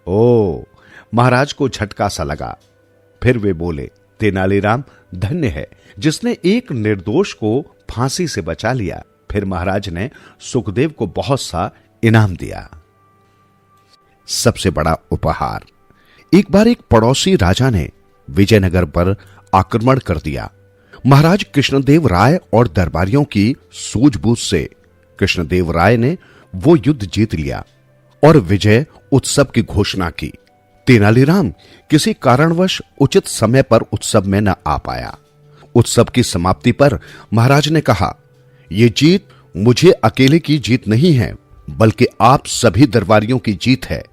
ओ, महाराज को झटका सा लगा। फिर वे बोले, तेनालीराम धन्य है जिसने एक निर्दोष को फांसी से बचा लिया। फिर महाराज ने सुखदेव को बहुत सा इनाम दिया। सबसे बड़ा उपहार। एक बार एक पड़ोसी राजा ने विजयनगर पर आक्रमण कर दिया। महाराज कृष्णदेव राय और दरबारियों की सूझबूझ से कृष्णदेव राय ने वो युद्ध जीत लिया और विजय उत्सव की घोषणा की। तेनालीराम किसी कारणवश उचित समय पर उत्सव में न आ पाया। उत्सव की समाप्ति पर महाराज ने कहा, ये जीत मुझे अकेले की जीत नहीं है, बल्कि आप सभी दरबारियों की जीत है।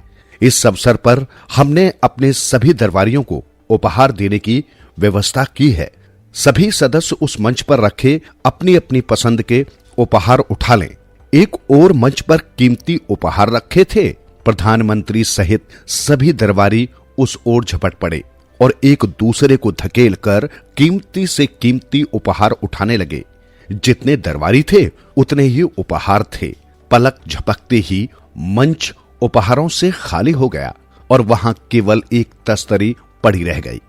इस अवसर पर हमने अपने सभी दरबारियों को उपहार देने की व्यवस्था की है। सभी सदस्य उस मंच पर रखे अपनी अपनी पसंद के उपहार उठा लें। एक और मंच पर कीमती उपहार रखे थे। प्रधानमंत्री सहित सभी दरबारी उस ओर झपट पड़े और एक दूसरे को धकेल कर कीमती से कीमती उपहार उठाने लगे। जितने दरबारी थे उतने ही उपहार थे। पलक झपकते ही मंच उपहारों से खाली हो गया और वहां केवल एक तस्तरी पड़ी रह गई।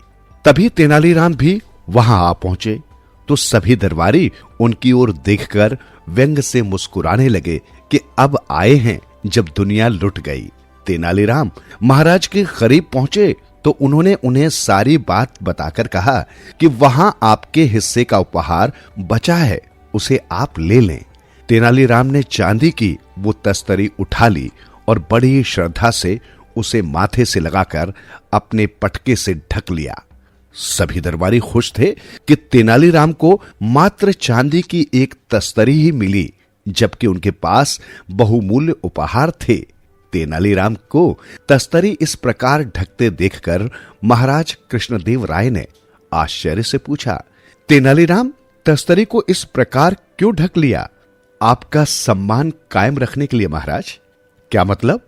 तभी तेनालीराम भी वहां आ पहुंचे तो सभी दरबारी उनकी ओर देखकर व्यंग से मुस्कुराने लगे कि अब आए हैं जब दुनिया लुट गई। तेनालीराम महाराज के करीब पहुंचे तो उन्होंने उन्हें सारी बात बताकर कहा कि वहां आपके हिस्से का उपहार बचा है, उसे आप ले लें। तेनालीराम ने चांदी की वो तस्तरी उठा ली और बड़ी श्रद्धा से उसे माथे से लगाकर अपने पटके से ढक लिया। सभी दरबारी खुश थे कि तेनालीराम को मात्र चांदी की एक तस्तरी ही मिली, जबकि उनके पास बहुमूल्य उपहार थे। तेनालीराम को तस्तरी इस प्रकार ढकते देखकर महाराज कृष्णदेव राय ने आश्चर्य से पूछा, तेनालीराम, तस्तरी को इस प्रकार क्यों ढक लिया? आपका सम्मान कायम रखने के लिए महाराज। क्या मतलब?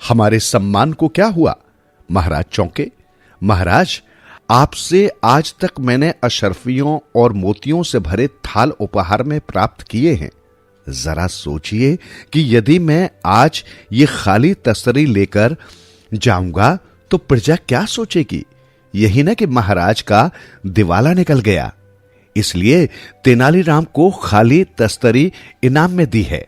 हमारे सम्मान को क्या हुआ? महाराज चौंके। महाराज, आपसे आज तक मैंने अशर्फियों और मोतियों से भरे थाल उपहार में प्राप्त किए हैं। जरा सोचिए कि यदि मैं आज ये खाली तस्तरी लेकर जाऊंगा तो प्रजा क्या सोचेगी? यही ना कि महाराज का दिवाला निकल गया। इसलिए तेनालीराम को खाली तस्तरी इनाम में दी है।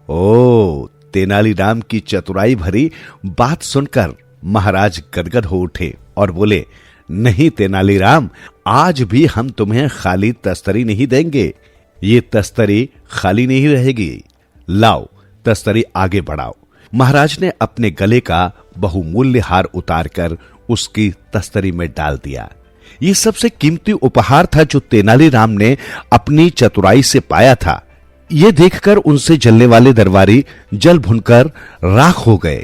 ओ, तेनालीराम की चतुराई भरी बात सुनकर महाराज गदगद हो उठे और बोले, नहीं तेनालीराम, आज भी हम तुम्हें खाली तस्तरी नहीं देंगे। ये तस्तरी खाली नहीं रहेगी। लाओ, तस्तरी आगे बढ़ाओ। महाराज ने अपने गले का बहुमूल्य हार उतारकर उसकी तस्तरी में डाल दिया। ये सबसे कीमती उपहार था जो तेनालीराम ने अपनी चतुराई से पाया था। ये देखकर उनसे जलने वाले दरबारी जल भुनकर राख हो गए।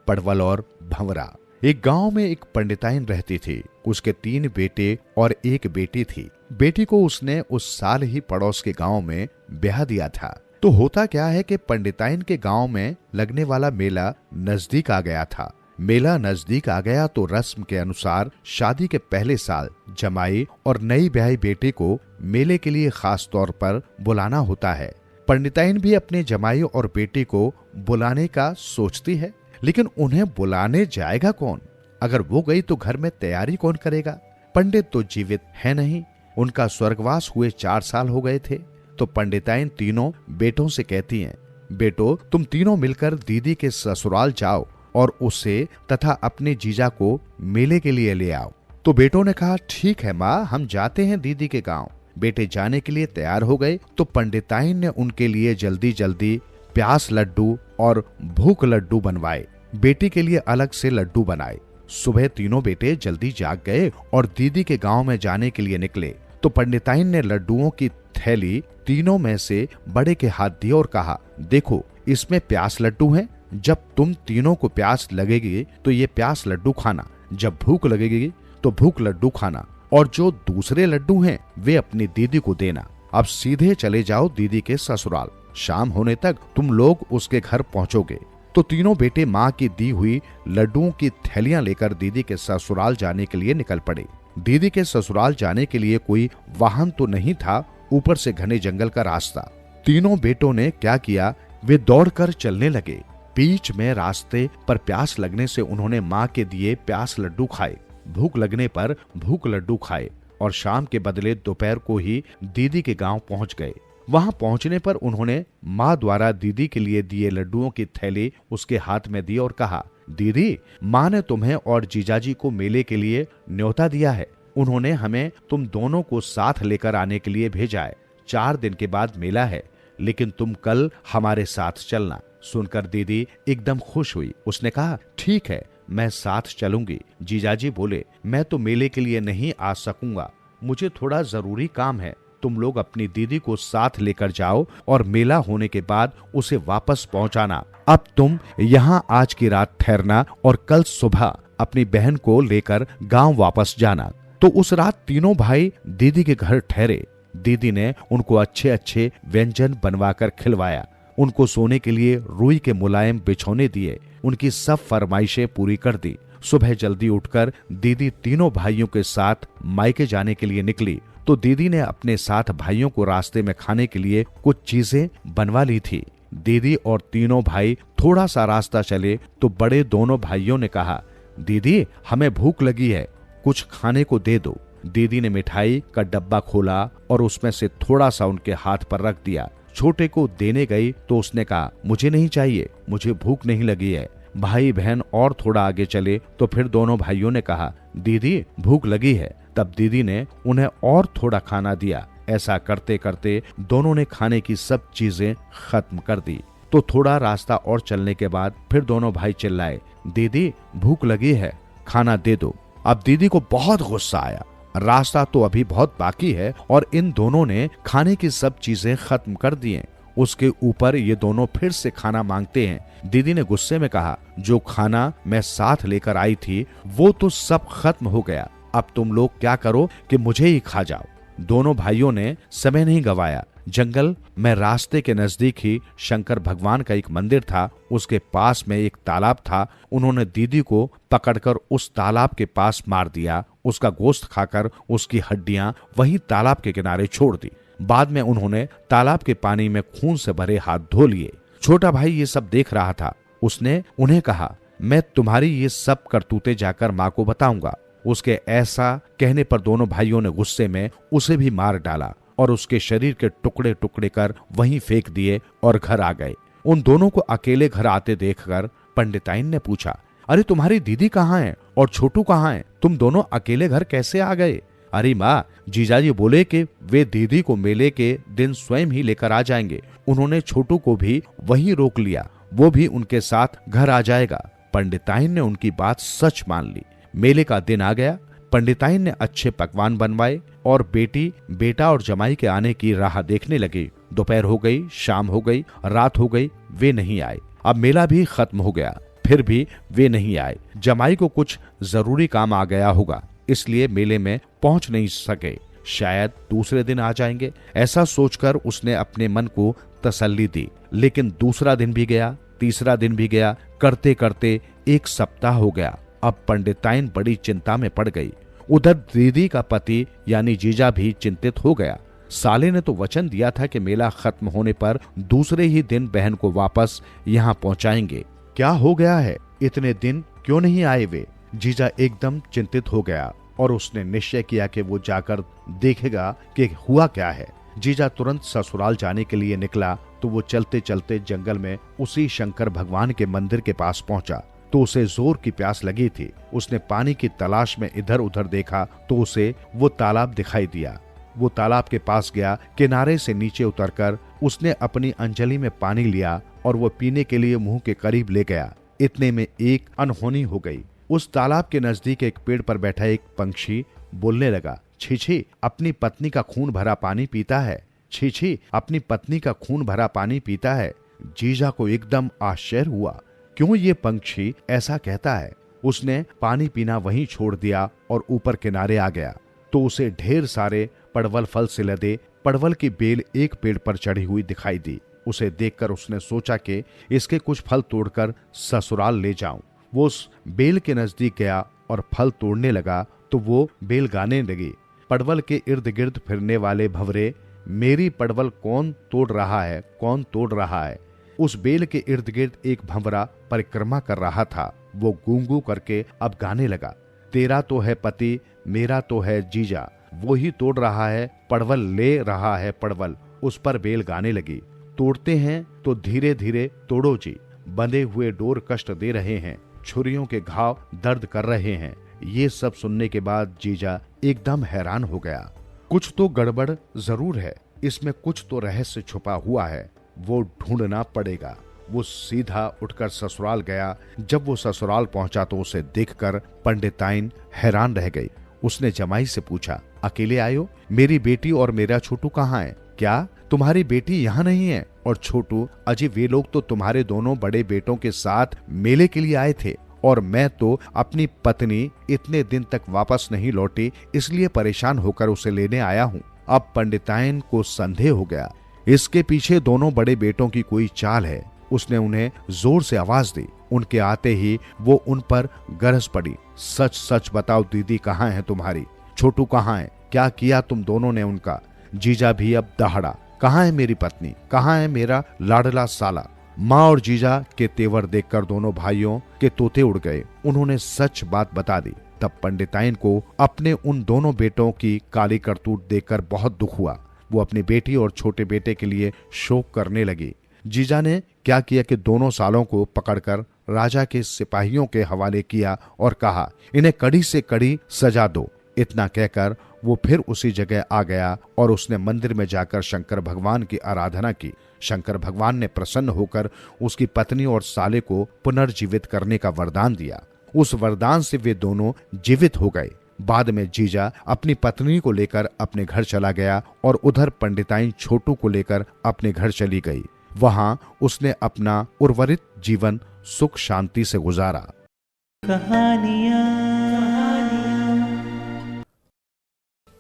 पड़वल और भंवरा। एक गांव में एक पंडिताइन रहती थी। उसके 3 बेटे और 1 बेटी थी। बेटी को उसने उस साल ही पड़ोस के गांव में ब्याह दिया था। तो होता क्या है कि पंडिताइन के गांव में लगने वाला मेला नजदीक आ गया था। मेला नजदीक आ गया तो रस्म के अनुसार शादी के पहले साल जमाई और नई ब्याही बेटी को मेले के लिए खास तौर पर बुलाना होता है। पंडिताइन भी अपने जमाई और बेटी को बुलाने का सोचती है, लेकिन उन्हें बुलाने जाएगा कौन? अगर वो गई तो घर में तैयारी कौन करेगा? पंडित तो जीवित है नहीं, उनका स्वर्गवास हुए 4 साल हो गए थे। तो पंडिताइन तीनों बेटों से कहती हैं, बेटो, तुम तीनों मिलकर दीदी के ससुराल जाओ और उसे तथा अपने जीजा को मेले के लिए ले आओ। तो बेटों ने कहा, ठीक है माँ, हम जाते हैं दीदी के गांव। बेटे जाने के लिए तैयार हो गए तो पंडिताइन ने उनके लिए जल्दी जल्दी प्यास लड्डू और भूख लड्डू बनवाए। बेटी के लिए अलग से लड्डू बनाए। सुबह तीनों बेटे जल्दी जाग गए और दीदी के गांव में जाने के लिए निकले। तो पंडिताइन ने लड्डुओं की थैली तीनों में से बड़े के हाथ दी और कहा, देखो, इसमें प्यास लड्डू हैं। जब तुम तीनों को प्यास लगेगी तो ये प्यास लड्डू खाना, जब भूख लगेगी तो भूख लड्डू खाना, और जो दूसरे लड्डू हैं वे अपनी दीदी को देना। अब सीधे चले जाओ दीदी के ससुराल। शाम होने तक तुम लोग उसके घर पहुंचोगे। तो तीनों बेटे माँ की दी हुई लड्डुओं की थैलियां लेकर दीदी के ससुराल जाने के लिए निकल पड़े। दीदी के ससुराल जाने के लिए कोई वाहन तो नहीं था, ऊपर से घने जंगल का रास्ता। तीनों बेटों ने क्या किया, वे दौड़कर चलने लगे। बीच में रास्ते पर प्यास लगने से उन्होंने माँ के दिए प्यास लड्डू खाए, भूख लगने पर भूख लड्डू खाए और शाम के बदले दोपहर को ही दीदी के गांव पहुंच गए। वहां पहुंचने पर उन्होंने माँ द्वारा दीदी के लिए दिए लड्डुओं की थैली उसके हाथ में दी और कहा, दीदी, माँ ने तुम्हें और जीजाजी को मेले के लिए न्योता दिया है। उन्होंने हमें तुम दोनों को साथ लेकर आने के लिए भेजा है। 4 दिन के बाद मेला है, लेकिन तुम कल हमारे साथ चलना। सुनकर दीदी एकदम खुश हुई। उसने कहा, ठीक है, मैं साथ चलूंगी। जीजाजी बोले, मैं तो मेले के लिए नहीं आ सकूंगा, मुझे थोड़ा जरूरी काम है। तुम लोग अपनी दीदी को साथ लेकर जाओ और मेला होने के बाद उसे वापस पहुंचाना। अब तुम यहाँ आज की रात ठहरना और कल सुबह अपनी बहन को लेकर गांव वापस जाना। तो उस रात तीनों भाई दीदी के घर ठहरे। दीदी ने उनको अच्छे अच्छे व्यंजन बनवाकर खिलवाया। उनको सोने के लिए रुई के मुलायम बिछौने दिए। उनकी सब फरमाइशें पूरी कर दी। सुबह जल्दी उठकर दीदी तीनों भाइयों के साथ मायके जाने के लिए निकली। तो दीदी ने अपने साथ भाइयों को रास्ते में खाने के लिए कुछ चीजें बनवा ली थी। दीदी और तीनों भाई थोड़ा सा रास्ता चले तो बड़े दोनों भाइयों ने कहा, दीदी, हमें भूख लगी है, कुछ खाने को दे दो। दीदी ने मिठाई का डब्बा खोला और उसमें से थोड़ा सा उनके हाथ पर रख दिया। छोटे को देने गई तो उसने कहा, मुझे नहीं चाहिए, मुझे भूख नहीं लगी है। भाई बहन और थोड़ा आगे चले तो फिर दोनों भाइयों ने कहा, दीदी, भूख लगी है, तब दीदी ने उन्हें और थोड़ा खाना दिया। ऐसा करते करते दोनों ने खाने की सब चीजें खत्म कर दी। तो थोड़ा रास्ता और चलने के बाद फिर दोनों भाई चिल्लाए, दीदी भूख लगी है, खाना दे दो। अब दीदी को बहुत गुस्सा आया, रास्ता तो अभी बहुत बाकी है और इन दोनों ने खाने की सब चीजें खत्म कर दी हैं। उसके ऊपर ये दोनों फिर से खाना मांगते हैं। दीदी ने गुस्से में कहा, जो खाना मैं साथ लेकर आई थी वो तो सब खत्म हो गया, अब तुम लोग क्या करो कि मुझे ही खा जाओ। दोनों भाइयों ने समय नहीं गवाया। जंगल में रास्ते के नजदीक ही शंकर भगवान का एक मंदिर था, उसके पास में एक तालाब था। उन्होंने दीदी को पकड़कर उस तालाब के पास मार दिया। उसका गोश्त खाकर उसकी हड्डियां वहीं तालाब के किनारे छोड़ दी। बाद में उन्होंने तालाब के पानी में खून से भरे हाथ धो लिए। छोटा भाई ये सब देख रहा था। उसने उन्हें कहा, मैं तुम्हारी ये सब करतूतें जाकर माँ को बताऊंगा। उसके ऐसा कहने पर दोनों भाइयों ने गुस्से में उसे भी मार डाला और उसके शरीर के टुकड़े टुकड़े कर वहीं फेंक दिए और घर आ गए। उन दोनों को अकेले घर आते देखकर पंडिताइन ने पूछा, अरे तुम्हारी दीदी कहाँ है और छोटू कहाँ है? तुम दोनों अकेले घर कैसे आ गए? अरे माँ, जीजाजी बोले कि वे दीदी को मेले के दिन स्वयं ही लेकर आ जाएंगे। उन्होंने छोटू को भी वहीं रोक लिया, वो भी उनके साथ घर आ जाएगा। पंडिताइन ने उनकी बात सच मान ली। मेले का दिन आ गया। पंडिताइन ने अच्छे पकवान बनवाए और बेटा और जमाई के आने की राह देखने लगे। दोपहर हो गई, शाम हो गई, रात हो गई, वे नहीं आए। अब मेला भी खत्म हो गया, फिर भी वे नहीं आए। जमाई को कुछ जरूरी काम आ गया होगा, इसलिए मेले में पहुंच नहीं सके। शायद दूसरे दिन आ जाएंगे, ऐसा सोचकर उसने अपने मन को तसल्ली दी। लेकिन दूसरा दिन भी गया, तीसरा दिन भी गया, करते करते एक सप्ताह हो गया। अब पंडिताइन बड़ी चिंता में पड़ गई। उधर दीदी का पति यानी जीजा भी चिंतित हो गया। साले ने तो वचन दिया था कि मेला खत्म होने पर दूसरे ही दिन बहन को वापस यहाँ पहुँचाएंगे। क्या हो गया है, इतने दिन क्यों नहीं आए वे? जीजा एकदम चिंतित हो गया और उसने निश्चय किया कि वो जाकर देखेगा कि हुआ क्या है। जीजा तुरंत ससुराल जाने के लिए निकला तो वो चलते चलते जंगल में उसी शंकर भगवान के मंदिर के पास पहुंचा तो उसे जोर की प्यास लगी थी। उसने पानी की तलाश में इधर उधर देखा तो उसे वो तालाब दिखाई दिया। वो तालाब के पास गया, किनारे से नीचे उतरकर उसने अपनी अंजलि में पानी लिया और वो पीने के लिए मुंह के करीब ले गया। इतने में एक अनहोनी हो गई। उस तालाब के नजदीक एक पेड़ पर बैठा एक पंछी बोलने लगा, छी छी, अपनी पत्नी का खून भरा पानी पीता है। छी छी, अपनी पत्नी का खून भरा पानी पीता है। जीजा को एकदम आश्चर्य हुआ, क्यों ये पंछी ऐसा कहता है? उसने पानी पीना वहीं छोड़ दिया और ऊपर किनारे आ गया तो उसे ढेर सारे पड़वल फल से लदे पड़वल की बेल एक पेड़ पर चढ़ी हुई दिखाई दी। उसे देखकर उसने सोचा कि इसके कुछ फल तोड़कर ससुराल ले जाऊं। वो उस बेल के नजदीक गया और फल तोड़ने लगा तो वो बेल गाने लगी, पड़वल के इर्द गिर्द फिरने वाले भंवरे, मेरी पड़वल कौन तोड़ रहा है, कौन तोड़ रहा है। उस बेल के इर्द गिर्द एक भंवरा परिक्रमा कर रहा था। वो गूंगू करके अब गाने लगा, तेरा तो है पति, मेरा तो है जीजा, वो ही तोड़ रहा है पड़वल, ले रहा है पड़वल। उस पर बेल गाने लगी, तोड़ते हैं तो धीरे धीरे तोड़ो जी, बंधे हुए डोर कष्ट दे रहे हैं, छुरियों के घाव दर्द कर रहे हैं। ये सब सुनने के बाद जीजा एकदम हैरान हो गया। कुछ तो गड़बड़ जरूर है, इसमें कुछ तो रहस्य छुपा हुआ है, वो ढूंढना पड़ेगा। वो सीधा उठकर ससुराल गया। जब वो ससुराल पहुंचा तो उसे देखकर पंडिताइन हैरान रह गई। उसने जमाई से पूछा, अकेले आयो? मेरी बेटी और मेरा छोटू कहाँ है? क्या तुम्हारी बेटी यहाँ नहीं है और छोटू? अजी वे लोग तो तुम्हारे दोनों बड़े बेटों के साथ मेले के लिए आए थे और मैं तो अपनी पत्नी इतने दिन तक वापस नहीं लौटी, इसलिए परेशान होकर उसे लेने आया हूँ। अब पंडिताइन को संदेह हो गया, इसके पीछे दोनों बड़े बेटों की कोई चाल है। उसने उन्हें जोर से आवाज दी। उनके आते ही वो उन पर गरज पड़ी, सच सच बताओ दीदी कहाँ है तुम्हारी? छोटू कहाँ है? क्या किया तुम दोनों ने उनका? जीजा भी अब दहाड़ा, कहाँ है मेरी पत्नी, कहाँ है मेरा लाडला साला? माँ और जीजा के तेवर देखकर दोनों भाइयों के तोते उड़ गए। उन्होंने सच बात बता दी। तब पंडिताइन को अपने उन दोनों बेटों की काली करतूत देखकर बहुत दुख हुआ। वो अपनी बेटी और छोटे बेटे के लिए शोक करने लगी। जीजा ने क्या किया कि दोनों सालों को पकड़कर राजा के सिपाहियों के हवाले किया और कहा, इन्हें कड़ी से कड़ी सजा दो, इतना कहकर वो फिर उसी जगह आ गया और उसने मंदिर में जाकर शंकर भगवान की आराधना की। शंकर भगवान ने प्रसन्न होकर उसकी पत्नी और साले को पुनर्जीवित करने का वरदान दिया। उस वरदान से वे दोनों जीवित हो गए। बाद में जीजा अपनी पत्नी को लेकर अपने घर चला गया और उधर पंडिताइन छोटू को लेकर अपने घर चली गई। वहां उसने अपना उर्वरित जीवन सुख शांति से गुजारा।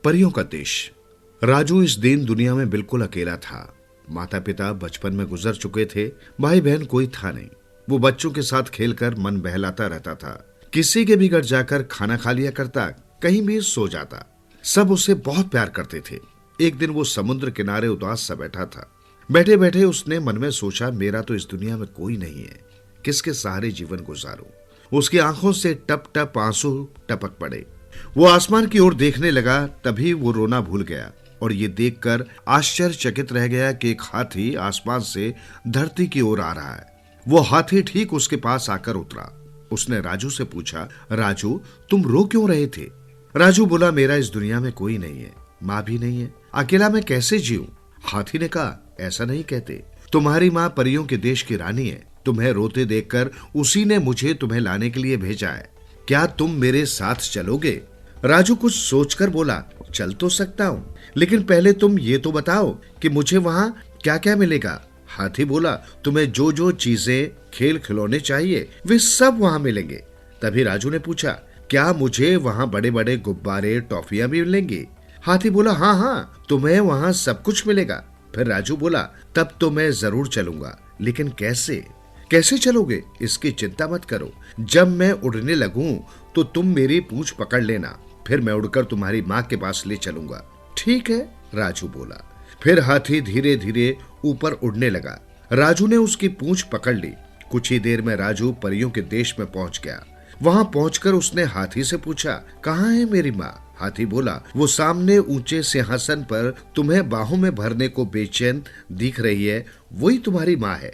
परियों का देश। राजू इस दीन दुनिया में बिल्कुल अकेला था। माता पिता बचपन में गुजर चुके थे, भाई बहन कोई था नहीं। वो बच्चों के साथ खेलकर मन बहलाता रहता था। किसी के भी घर जाकर खाना खा लिया करता, कहीं भी सो जाता। सब उसे बहुत प्यार करते थे। एक दिन वो समुद्र किनारे उदास सा बैठा था। बैठे बैठे उसने मन में सोचा, मेरा तो इस दुनिया में कोई नहीं है, किसके सहारे जीवन गुजारूं। उसकी आंखों से टप टप आंसू टपक पड़े। वो आसमान की ओर देखने लगा, तभी वो रोना भूल गया और ये देखकर आश्चर्यचकित रह गया कि एक हाथी आसमान से धरती की ओर आ रहा है। वो हाथी ठीक उसके पास आकर उतरा। उसने राजू से पूछा, राजू तुम रो क्यों रहे थे? राजू बोला, मेरा इस दुनिया में कोई नहीं है, माँ भी नहीं है, अकेला मैं कैसे जीऊं? हाथी ने कहा, ऐसा नहीं कहते, तुम्हारी माँ परियों के देश की रानी है। तुम्हें रोते देखकर उसी ने मुझे तुम्हें लाने के लिए भेजा है। क्या तुम मेरे साथ चलोगे? राजू कुछ सोचकर बोला, चल तो सकता हूँ, लेकिन पहले तुम ये तो बताओ कि मुझे वहाँ क्या क्या मिलेगा। हाथी बोला, तुम्हें जो जो चीजें खेल खिलौने चाहिए वे सब वहाँ मिलेंगे। तभी राजू ने पूछा, क्या मुझे वहाँ बड़े बड़े गुब्बारे टॉफियां भी मिलेंगी? हाथी बोला, हाँ हाँ, तुम्हें वहाँ सब कुछ मिलेगा। फिर राजू बोला, तब तो मैं जरूर चलूंगा, लेकिन कैसे? कैसे चलोगे इसकी चिंता मत करो। जब मैं उड़ने लगूं तो तुम मेरी पूंछ पकड़ लेना, फिर मैं उड़कर तुम्हारी माँ के पास ले चलूंगा। ठीक है, राजू बोला। फिर हाथी धीरे धीरे ऊपर उड़ने लगा। राजू ने उसकी पूंछ पकड़ ली। कुछ ही देर में राजू परियों के देश में पहुंच गया। वहां पहुंचकर उसने हाथी से पूछा, कहाँ है मेरी माँ? हाथी बोला, वो सामने ऊंचे सिंहासन पर तुम्हें बाहों में भरने को बेचैन दिख रही है, वही तुम्हारी माँ है।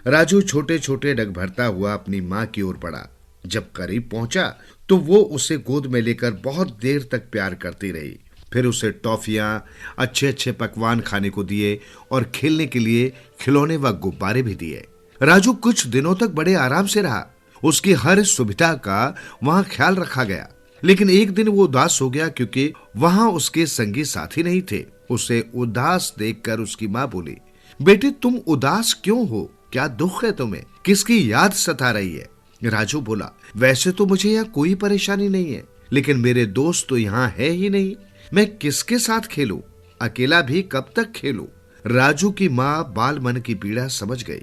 राजू छोटे छोटे डग भरता हुआ अपनी माँ की ओर बढ़ा। जब करीब पहुंचा तो वो उसे गोद में लेकर बहुत देर तक प्यार करती रही। फिर उसे टॉफियां, अच्छे अच्छे पकवान खाने को दिए और खेलने के लिए खिलौने व गुब्बारे भी दिए। राजू कुछ दिनों तक बड़े आराम से रहा। उसकी हर सुविधा का वहां ख्याल रखा गया। लेकिन एक दिन वो उदास हो गया क्योंकि वहां उसके संगी साथी नहीं थे। उसे उदास देखकर उसकी माँ बोली, बेटे तुम उदास क्यों हो? क्या दुख है तुम्हें? किसकी याद सता रही है? राजू बोला, वैसे तो मुझे यहाँ कोई परेशानी नहीं है, लेकिन मेरे दोस्त तो यहाँ है ही नहीं। मैं किसके साथ खेलूं? अकेला भी कब तक खेलूं? राजू की माँ बाल मन की पीड़ा समझ गई।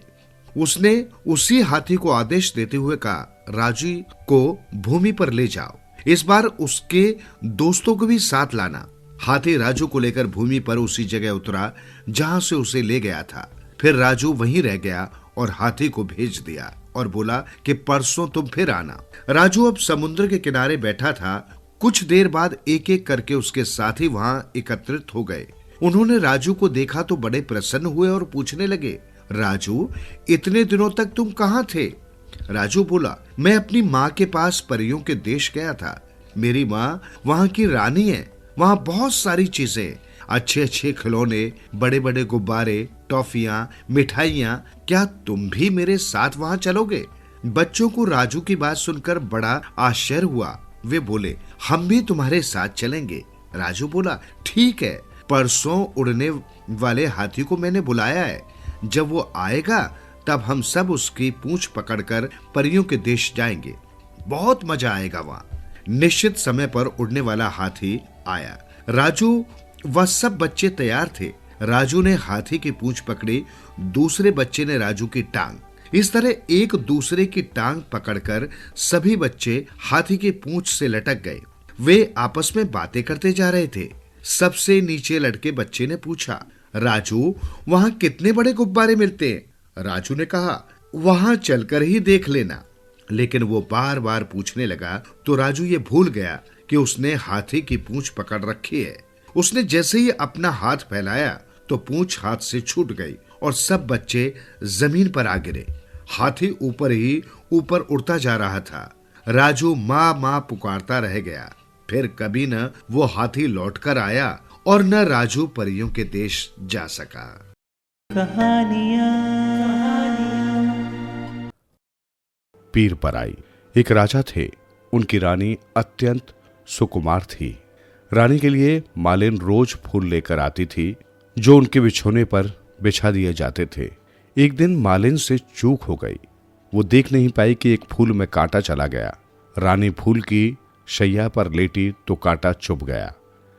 उसने उसी हाथी को आदेश देते हुए कहा, राजू को भूमि पर ले जाओ। इस बार उसके दोस्तों को भी साथ लाना। हाथी राजू को लेकर भूमि पर उसी जगह उतरा जहां से उसे ले गया था। फिर राजू वहीं रह गया और हाथी को भेज दिया और बोला कि परसों तुम फिर आना। राजू अब समुद्र के किनारे बैठा था। कुछ देर बाद एक एक करके उसके साथी वहां एकत्रित हो गए। उन्होंने राजू को देखा तो बड़े प्रसन्न हुए और पूछने लगे, राजू इतने दिनों तक तुम कहाँ थे? राजू बोला, मैं अपनी माँ के पास परियों के देश गया था। मेरी माँ वहाँ की रानी है। वहाँ बहुत सारी चीजें, अच्छे अच्छे खिलौने, बड़े बड़े गुब्बारे, टॉफियां, मिठाइयां। क्या तुम भी मेरे साथ वहां चलोगे? बच्चों को राजू की बात सुनकर बड़ा आश्चर्य हुआ। वे बोले, हम भी तुम्हारे साथ चलेंगे। राजू बोला, ठीक है, परसों उड़ने वाले हाथी को मैंने बुलाया है। जब वो आएगा तब हम सब उसकी पूंछ पकड़कर परियों के देश जाएंगे। बहुत मजा आएगा वहां। निश्चित समय पर उड़ने वाला हाथी आया। राजू वह सब बच्चे तैयार थे। राजू ने हाथी की पूंछ पकड़ी, दूसरे बच्चे ने राजू की टांग। इस तरह एक दूसरे की टांग पकड़कर सभी बच्चे हाथी की पूंछ से लटक गए। वे आपस में बातें करते जा रहे थे। सबसे नीचे लटके बच्चे ने पूछा, राजू वहां कितने बड़े गुब्बारे मिलते हैं? राजू ने कहा, वहां चलकर ही देख लेना। लेकिन वो बार बार पूछने लगा तो राजू ये भूल गया कि उसने हाथी की पूंछ पकड़ रखी है। उसने जैसे ही अपना हाथ फैलाया तो पूंछ हाथ से छूट गई और सब बच्चे जमीन पर आ गिरे। हाथी ऊपर ही ऊपर उड़ता जा रहा था। राजू माँ माँ पुकारता रह गया। फिर कभी न वो हाथी लौटकर आया और न राजू परियों के देश जा सका। कहानियाँ पीर पराई। एक राजा थे, उनकी रानी अत्यंत सुकुमार थी। रानी के लिए मालिन रोज फूल लेकर आती थी जो उनके बिछौने पर बिछा दिए जाते थे। एक दिन मालिन से चूक हो गई। वो देख नहीं पाई कि एक फूल में कांटा चला गया। रानी फूल की शैया पर लेटी तो कांटा चुभ गया।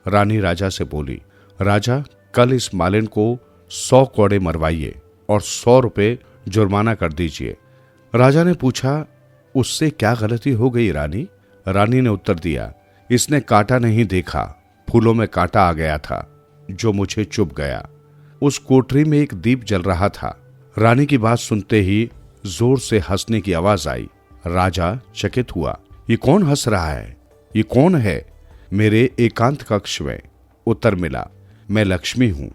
रानी राजा से बोली, राजा, कल इस मालिन को 100 कौड़े मरवाइए और 100 रुपए जुर्माना कर दीजिए। राजा ने पूछा, उससे क्या गलती हो गई रानी? रानी ने उत्तर दिया, इसने कांटा नहीं देखा, फूलों में कांटा आ गया था जो मुझे चुभ गया। उस कोठरी में एक दीप जल रहा था। रानी की बात सुनते ही जोर से हंसने की आवाज आई। राजा चकित हुआ, ये कौन हंस रहा है? ये कौन है? मेरे एकांत कक्ष में उत्तर मिला, मैं लक्ष्मी हूं।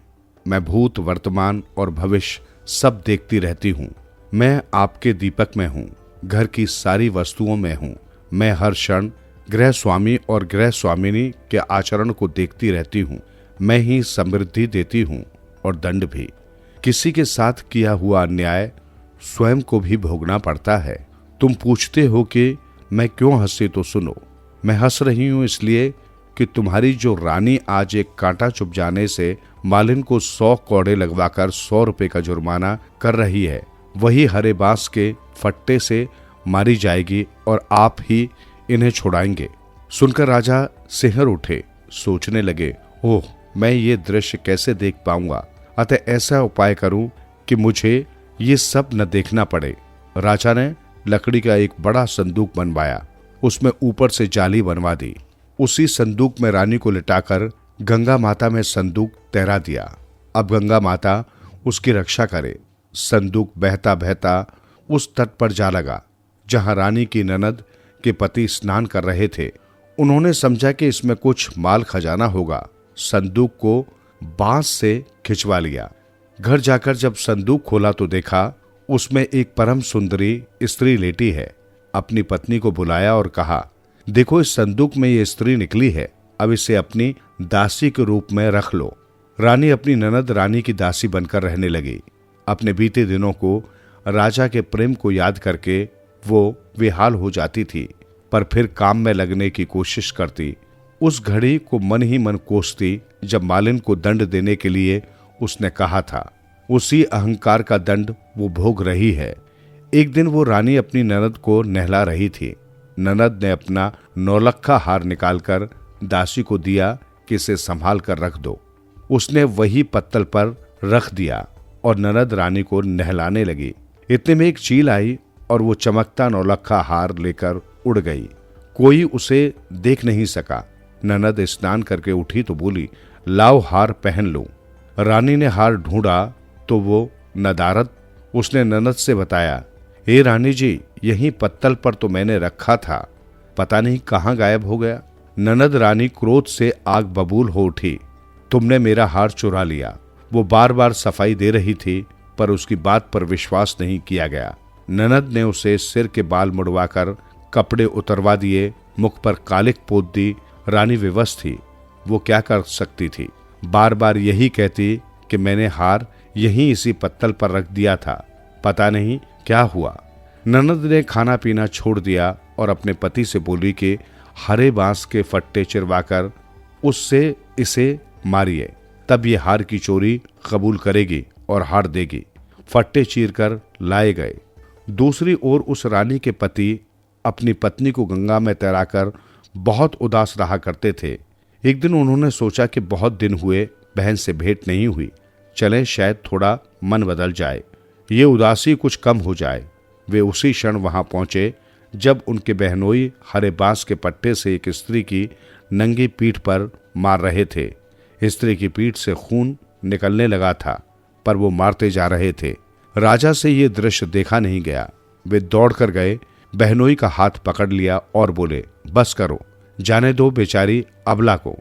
मैं भूत, वर्तमान और भविष्य सब देखती रहती हूं। मैं आपके दीपक में हूं, घर की सारी वस्तुओं में हूं। मैं हर क्षण गृह स्वामी और गृह स्वामिनी के आचरण को देखती रहती हूं। मैं ही समृद्धि देती हूं और दंड भी। किसी के साथ किया हुआ अन्याय स्वयं को भी भोगना पड़ता है। तुम पूछते हो कि मैं क्यों हंसी, तो सुनो। मैं हंस रही हूं इसलिए कि तुम्हारी जो रानी आज एक कांटा चुभ जाने से मालिन को 100 कौड़े लगवाकर 100 रुपए का जुर्माना कर रही है, वही हरे बांस के फट्टे से मारी जाएगी और आप ही इन्हें छुड़ाएंगे। सुनकर राजा सिहर उठे, सोचने लगे, ओह, मैं ये दृश्य कैसे देख पाऊंगा? अतः ऐसा उपाय करूं कि मुझे ये सब न देखना पड़े। राजा ने लकड़ी का एक बड़ा संदूक बनवाया, उसमें ऊपर से जाली बनवा दी। उसी संदूक में रानी को लिटाकर गंगा माता में संदूक तैरा दिया। अब गंगा माता उसकी रक्षा करे। संदूक बहता बहता उस तट पर जा लगा जहां रानी की ननद के पति स्नान कर रहे थे। उन्होंने समझा कि इसमें कुछ माल खजाना होगा। संदूक को बांस से खिंचवा लिया। घर जाकर जब संदूक खोला तो देखा उसमें एक परम सुंदरी स्त्री लेटी है। अपनी पत्नी को बुलाया और कहा, देखो, इस संदूक में ये स्त्री निकली है, अब इसे अपनी दासी के रूप में रख लो। रानी अपनी ननद रानी की दासी बनकर रहने लगी। अपने बीते दिनों को, राजा के प्रेम को याद करके वो बेहाल हो जाती थी, पर फिर काम में लगने की कोशिश करती। उस घड़ी को मन ही मन कोसती जब मालिन को दंड देने के लिए उसने कहा था। उसी अहंकार का दंड वो भोग रही है। एक दिन वो रानी अपनी ननद को नहला रही थी। ननद ने अपना नौलखा हार निकालकर दासी को दिया कि इसे संभाल कर रख दो। उसने वही पत्तल पर रख दिया और ननद रानी को नहलाने लगी। इतने में एक चील आई और वो चमकता नौलखा हार लेकर उड़ गई। कोई उसे देख नहीं सका। ननद स्नान करके उठी तो बोली, लाओ हार पहन लो। रानी ने हार ढूंढा तो वो नदारद। उसने ननद से बताया, हे रानी जी, यही पत्तल पर तो मैंने रखा था, पता नहीं कहाँ गायब हो गया। ननद रानी क्रोध से आग बबूल हो उठी, तुमने मेरा हार चुरा लिया। वो बार बार सफाई दे रही थी पर उसकी बात पर विश्वास नहीं किया गया। ननद ने उसे सिर के बाल मुड़वाकर कपड़े उतरवा दिए, मुख पर कालिक पोत दी। रानी विवश थी, वो क्या कर सकती थी? बार बार यही कहती कि मैंने हार यहीं इसी पत्तल पर रख दिया था, पता नहीं क्या हुआ। ननद ने खाना पीना छोड़ दिया और अपने पति से बोली कि हरे बांस के फट्टे चिरवाकर उससे इसे मारिए, तब ये हार की चोरी कबूल करेगी और हार देगी। फट्टे चीरकर लाए गए। दूसरी ओर उस रानी के पति अपनी पत्नी को गंगा में तैराकर बहुत उदास रहा करते थे। एक दिन उन्होंने सोचा कि बहुत दिन हुए बहन से भेंट नहीं हुई, चले शायद थोड़ा मन बदल जाए, ये उदासी कुछ कम हो जाए। वे उसी क्षण वहां पहुंचे जब उनके बहनोई हरे बांस के पट्टे से एक स्त्री की नंगी पीठ पर मार रहे थे। स्त्री की पीठ से खून निकलने लगा था पर वो मारते जा रहे थे। राजा से ये दृश्य देखा नहीं गया। वे दौड़कर गए, बहनोई का हाथ पकड़ लिया और बोले, बस करो, जाने दो बेचारी अबला को।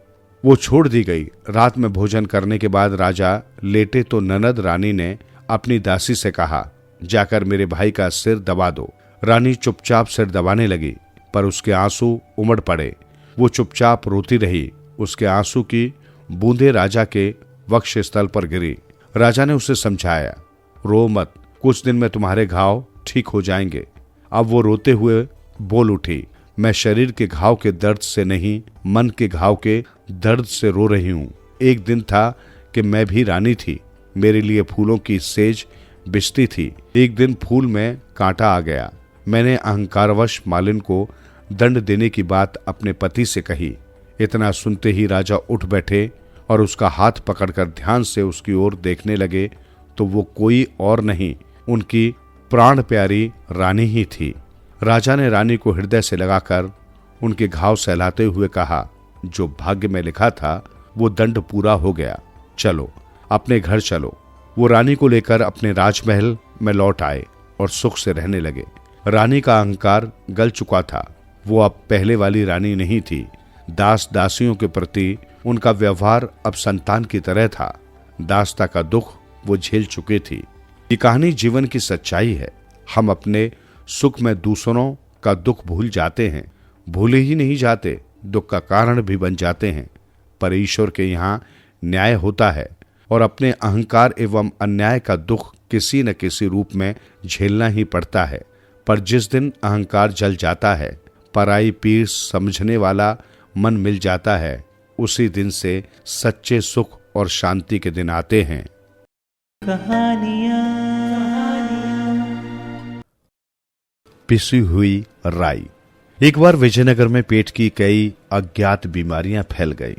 वो छोड़ दी गई। रात में भोजन करने के बाद राजा लेटे तो ननद रानी ने अपनी दासी से कहा, जाकर मेरे भाई का सिर दबा दो। रानी चुपचाप सिर दबाने लगी पर उसके आंसू उमड़ पड़े। वो चुपचाप रोती रही। उसके आंसू की बूंदे राजा के वक्ष स्थल पर गिरी। राजा ने उसे समझाया, रो मत, कुछ दिन में तुम्हारे घाव ठीक हो जाएंगे। अब वो रोते हुए बोल उठी, मैं शरीर के घाव के दर्द से नहीं, मन के घाव के दर्द से रो रही हूं। एक दिन था कि मैं भी रानी थी, मेरे लिए फूलों की सेज बिछती थी। एक दिन फूल में कांटा आ गया। मैंने अहंकारवश मालिन को दंड देने की बात अपने पति से कही। इतना सुनते ही राजा उठ बैठे और उसका हाथ पकड़कर ध्यान से उसकी ओर देखने लगे तो वो कोई और नहीं, उनकी प्राण प्यारी रानी ही थी। राजा ने रानी को हृदय से लगाकर उनके घाव सहलाते हुए कहा, जो भाग्य में लिखा था वो दंड पूरा हो गया, चलो अपने घर चलो। वो रानी को लेकर अपने राजमहल में लौट आए और सुख से रहने लगे। रानी का अहंकार गल चुका था। वो अब पहले वाली रानी नहीं थी। दास दासियों के प्रति उनका व्यवहार अब संतान की तरह था। दासता का दुख वो झेल चुकी थी। ये कहानी जीवन की सच्चाई है। हम अपने सुख में दूसरों का दुख भूल जाते हैं, भूले ही नहीं जाते, दुख का कारण भी बन जाते हैं। पर ईश्वर के यहाँ न्याय होता है और अपने अहंकार एवं अन्याय का दुख किसी न किसी रूप में झेलना ही पड़ता है। पर जिस दिन अहंकार जल जाता है, पराई पीर समझने वाला मन मिल जाता है, उसी दिन से सच्चे सुख और शांति के दिन आते हैं। पिसी हुई राई। एक बार विजयनगर में पेट की कई अज्ञात बीमारियां फैल गई।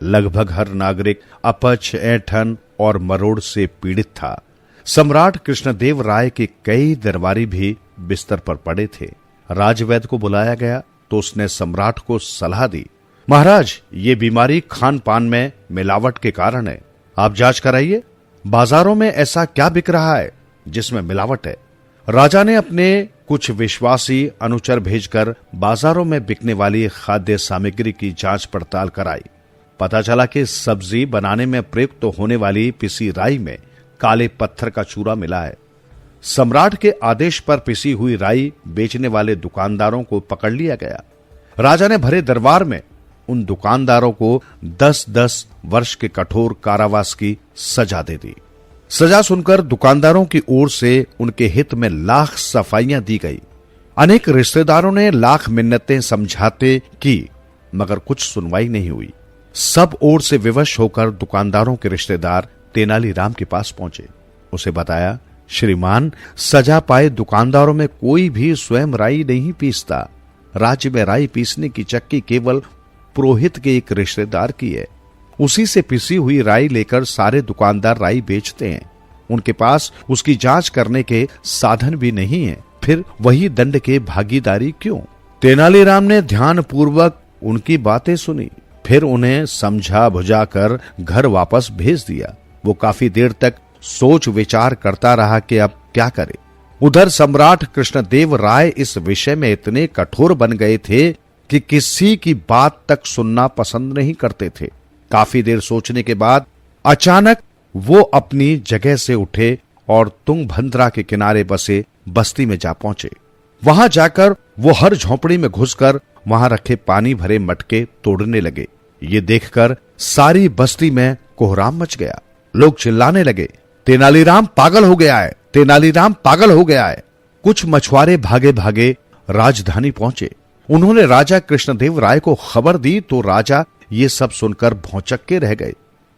लगभग हर नागरिक अपच, ऐंठन और मरोड़ से पीड़ित था। सम्राट कृष्णदेव राय के कई दरबारी भी बिस्तर पर पड़े थे। राजवैद्य को बुलाया गया तो उसने सम्राट को सलाह दी, महाराज, ये बीमारी खान पान में मिलावट के कारण है, आप जांच कराइए। बाजारों में ऐसा क्या बिक रहा है जिसमें मिलावट है? राजा ने अपने कुछ विश्वासी अनुचर भेजकर बाजारों में बिकने वाली खाद्य सामग्री की जांच पड़ताल कराई। पता चला कि सब्जी बनाने में प्रयुक्त होने वाली पिसी राई में काले पत्थर का चूरा मिला है। सम्राट के आदेश पर पिसी हुई राई बेचने वाले दुकानदारों को पकड़ लिया गया। राजा ने भरे दरबार में उन दुकानदारों को 10-10 वर्ष के कठोर कारावास की सजा दे दी। सजा सुनकर दुकानदारों की ओर से उनके हित में लाख सफाइयां दी गई। अनेक रिश्तेदारों ने लाख मिन्नतें समझाते की, मगर कुछ सुनवाई नहीं हुई। सब ओर से विवश होकर दुकानदारों के रिश्तेदार तेनालीराम के पास पहुंचे। उसे बताया, श्रीमान, सजा पाए दुकानदारों में कोई भी स्वयं राई नहीं पीसता। राज्य में राई पीसने की चक्की केवल पुरोहित के एक रिश्तेदार की है। उसी से पिसी हुई राई लेकर सारे दुकानदार राई बेचते हैं। उनके पास उसकी जांच करने के साधन भी नहीं है, फिर वही दंड के भागीदारी क्यों? तेनालीराम ने ध्यान पूर्वक उनकी बातें सुनी, फिर उन्हें समझा बुझाकर घर वापस भेज दिया। वो काफी देर तक सोच विचार करता रहा कि अब क्या करे। उधर सम्राट कृष्णदेव राय इस विषय में इतने कठोर बन गए थे कि किसी की बात तक सुनना पसंद नहीं करते थे। काफी देर सोचने के बाद अचानक वो अपनी जगह से उठे और तुंगभद्रा के किनारे बसे बस्ती में जा पहुंचे। वहां जाकर वो हर झोंपड़ी में घुसकर वहां रखे पानी भरे मटके तोड़ने लगे। ये देखकर सारी बस्ती में कोहराम मच गया। लोग चिल्लाने लगे, तेनालीराम पागल हो गया है, तेनालीराम पागल हो गया है। कुछ मछुआरे भागे भागे राजधानी पहुंचे। उन्होंने राजा कृष्णदेव राय को खबर दी तो राजा ये सब सुनकर भौचक्के के रह गए।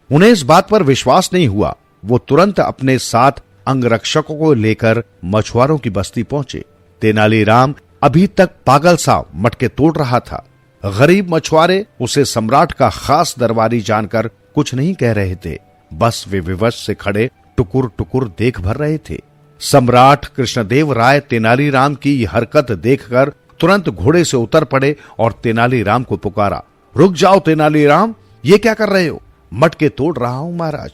उन्हें इस बात पर विश्वास नहीं हुआ। वो तुरंत अपने साथ अंगरक्षकों को लेकर मछुआरों की बस्ती पहुंचे। तेनालीराम अभी तक पागल सा मटके तोड़ रहा था। गरीब मछुआरे उसे सम्राट का खास दरबारी जानकर कुछ नहीं कह रहे थे, बस वे विवश से खड़े टुकुर टुकुर देख भर रहे थे। सम्राट कृष्णदेव राय तेनालीराम की यह हरकत देखकर तुरंत घोड़े से उतर पड़े और तेनालीराम को पुकारा, रुक जाओ तेनालीराम, ये क्या कर रहे हो? मटके तोड़ रहा हूं महाराज।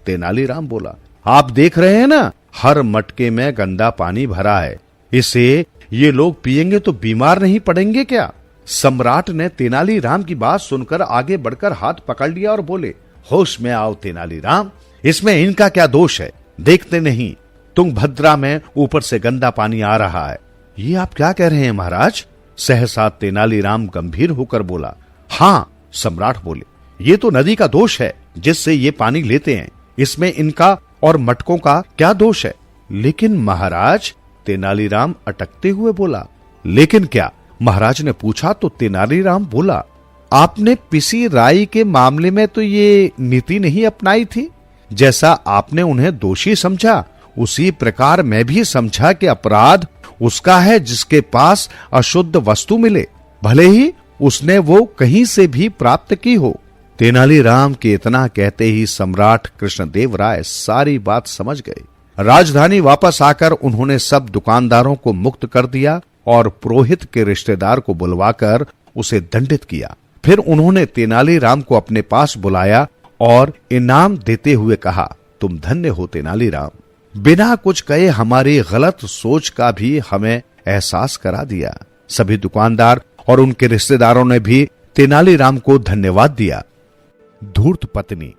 तेनालीराम बोला, आप देख रहे हैं ना, हर मटके में गंदा पानी भरा है, इसे ये लोग पिएंगे तो बीमार नहीं पड़ेंगे क्या? सम्राट ने तेनालीराम की बात सुनकर आगे बढ़कर हाथ पकड़ लिया और बोले, होश में आओ तेनालीराम, इसमें इनका क्या दोष है? देखते नहीं तुंगभद्रा में ऊपर से गंदा पानी आ रहा है। ये आप क्या कह रहे हैं महाराज? सहसा तेनालीराम गंभीर होकर बोला, हाँ, सम्राट बोले, ये तो नदी का दोष है जिससे ये पानी लेते हैं, इसमें इनका और मटकों का क्या दोष है? लेकिन महाराज, तेनालीराम अटकते हुए बोला। लेकिन क्या? महाराज ने पूछा तो तेनालीराम बोला, आपने पिसी राई के मामले में तो ये नीति नहीं अपनाई थी। जैसा आपने उन्हें दोषी समझा, उसी प्रकार मैं भी समझा कि अपराध उसका है जिसके पास अशुद्ध वस्तु मिले, भले ही उसने वो कहीं से भी प्राप्त की हो। तेनालीराम के इतना कहते ही सम्राट कृष्णदेव राय सारी बात समझ गए। राजधानी वापस आकर उन्होंने सब दुकानदारों को मुक्त कर दिया और पुरोहित के रिश्तेदार को बुलवाकर उसे दंडित किया। फिर उन्होंने तेनालीराम को अपने पास बुलाया और इनाम देते हुए कहा, तुम धन्य हो तेनालीराम, बिना कुछ कहे हमारी गलत सोच का भी हमें एहसास करा दिया। सभी दुकानदार और उनके रिश्तेदारों ने भी तेनालीराम को धन्यवाद दिया। धूर्त पत्नी।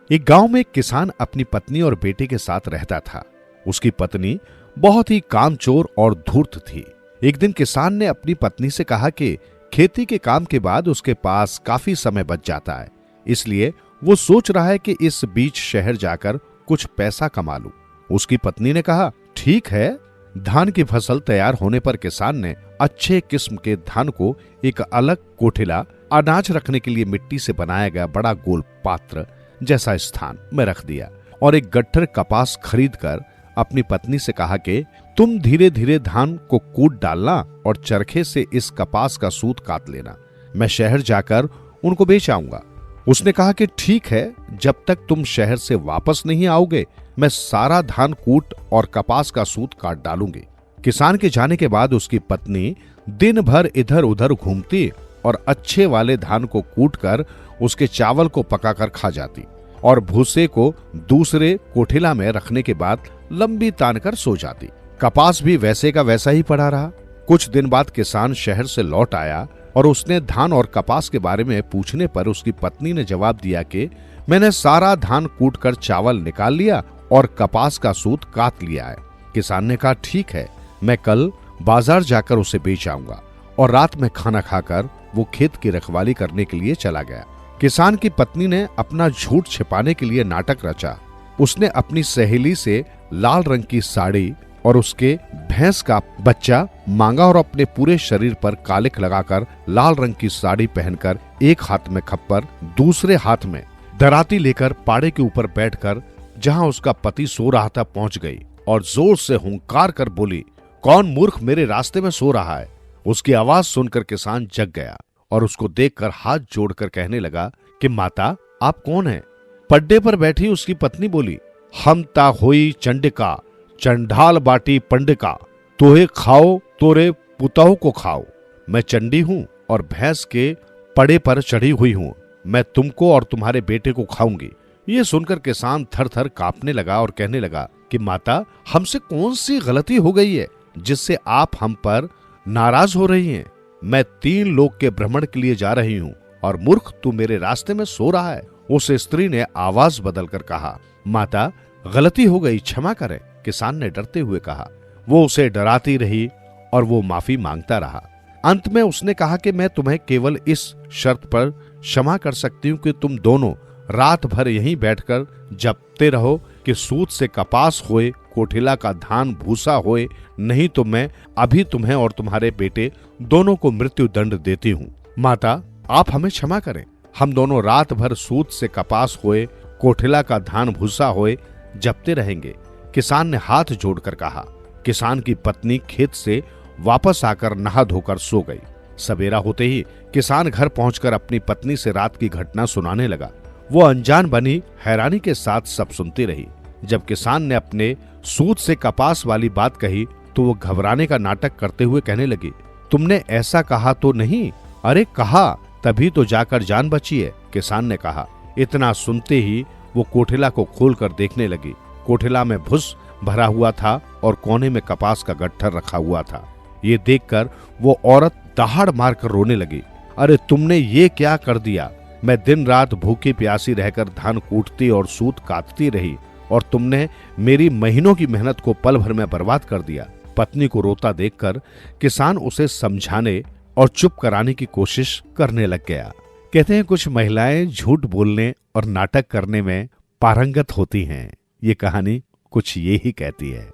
एक गांव में एक किसान अपनी पत्नी और बेटे के साथ रहता था। उसकी पत्नी बहुत ही कामचोर और धूर्त थी। एक दिन किसान ने अपनी पत्नी से कहा कि खेती के काम के बाद उसके पास काफी समय बच जाता है, इसलिए वो सोच रहा है कि इस बीच शहर जाकर कुछ पैसा कमा लूं। उसकी पत्नी ने कहा, ठीक है। धान की फसल तैयार होने पर किसान ने अच्छे किस्म के धान को एक अलग कोठिला, अनाज रखने के लिए मिट्टी से बनाया गया बड़ा गोल पात्र जैसा स्थान में रख दिया और एक गट्ठर कपास खरीदकर अपनी पत्नी से कहा कि तुम धीरे धीरे धान को कूट डालना और चरखे से इस कपास का सूत काट लेना, मैं शहर जाकर उनको बेच आऊंगा। उसने कहा कि ठीक है, जब तक तुम शहर से वापस नहीं आओगे मैं सारा धान कूट और कपास का सूत काट डालूंगी। किसान के जाने के बाद उसकी पत्नी दिन भर इधर उधर घूमती और अच्छे वाले धान को कूटकर उसके चावल को पकाकर खा जाती और भूसे को दूसरे कोठिला में रखने के बाद लंबी तान कर सो जाती। कपास भी वैसे का वैसा ही पड़ा रहा। कुछ दिन बाद किसान शहर से लौट आया और उसने धान और कपास के बारे में पूछने पर उसकी पत्नी ने जवाब दिया कि मैंने सारा धान कूटकर चावल निकाल लिया और कपास का सूत काट लिया है। किसान ने कहा, ठीक है, मैं कल बाजार जाकर उसे बेच आऊंगा। और रात में खाना खाकर वो खेत की रखवाली करने के लिए चला गया। किसान की पत्नी ने अपना झूठ छिपाने के लिए नाटक रचा। उसने अपनी सहेली से लाल रंग की साड़ी और उसके भैंस का बच्चा मांगा और अपने पूरे शरीर पर कालिक लगाकर लाल रंग की साड़ी पहनकर एक हाथ में खप्पर, दूसरे हाथ में दराती लेकर पाड़े के ऊपर बैठकर जहां उसका पति सो रहा था पहुंच गई और जोर से हुंकार कर बोली, कौन मूर्ख मेरे रास्ते में सो रहा है? उसकी आवाज सुनकर किसान जग गया और उसको देखकर हाथ जोड़कर कहने लगा कि माता, आप कौन हैं? पड्डे पर बैठी उसकी पत्नी बोली, हम ता होई चंडिका, चंडाल बाटी पंडिका, तोहे खाओ तोरे पुतहु को खाओ। मैं चंडी हूँ और भैंस के पड़े पर चढ़ी हुई हूँ, मैं तुमको और तुम्हारे बेटे को खाऊंगी। ये सुनकर किसान थर थर कांपने लगा और कहने लगा कि माता, हमसे कौन सी गलती हो गई है जिससे आप हम पर नाराज हो रही हैं? मैं 3 लोक के भ्रमण के लिए जा रही हूँ और मूर्ख तू मेरे रास्ते में सो रहा है। उस स्त्री ने आवाज बदलकर कहा, माता, गलती हो गई, क्षमा करें। किसान ने डरते हुए कहा। वो उसे डराती रही और वो माफी मांगता रहा। अंत में उसने कहा कि मैं तुम्हें केवल इस शर्त पर क्षमा कर सकती हूँ कि तुम दोनों रात भर यहीं बैठकर जपते रहो कि सूत से कपास होए, कोठिला का धान भूसा होए, नहीं तो मैं अभी तुम्हें और तुम्हारे बेटे दोनों को मृत्यु दंड देती हूँ। माता, आप हमें क्षमा करें, हम दोनों रात भर सूत से कपास होए, कोठिला का धान भूसा होए जपते रहेंगे। किसान ने हाथ जोड़कर कहा। किसान की पत्नी खेत से वापस आकर नहा धोकर सो गई। सवेरा होते ही किसान घर पहुंचकर अपनी पत्नी से रात की घटना सुनाने लगा। वो अनजान बनी हैरानी के साथ सब सुनती रही। जब किसान ने अपने सूत से कपास वाली बात कही तो वो घबराने का नाटक करते हुए कहने लगी, तुमने ऐसा कहा तो नहीं? अरे कहा, तभी तो जाकर जान बची है, किसान ने कहा। इतना सुनते ही वो कोठिला को खोलकर देखने लगी। कोठिला में भुस भरा हुआ था और कोने में कपास का गट्ठर रखा हुआ था। ये देखकर वो औरत दहाड़ मारकर रोने लगी। अरे तुमने ये क्या कर दिया? मैं दिन रात भूखी प्यासी रहकर धान कूटती और सूत काटती रही और तुमने मेरी महीनों की मेहनत को पल भर में बर्बाद कर दिया। पत्नी को रोता देखकर किसान उसे समझाने और चुप कराने की कोशिश करने लग गया। कहते हैं कुछ महिलाएं झूठ बोलने और नाटक करने में पारंगत होती हैं। ये कहानी कुछ ये ही कहती है।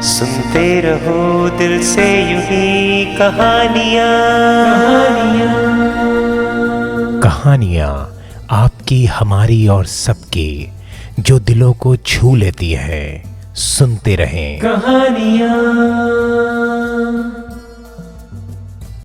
सुनते रहो दिल से यूं ही कहानियां। कहानियां आपकी, हमारी और सबकी, जो दिलों को छू लेती है। सुनते रहें कहानियां।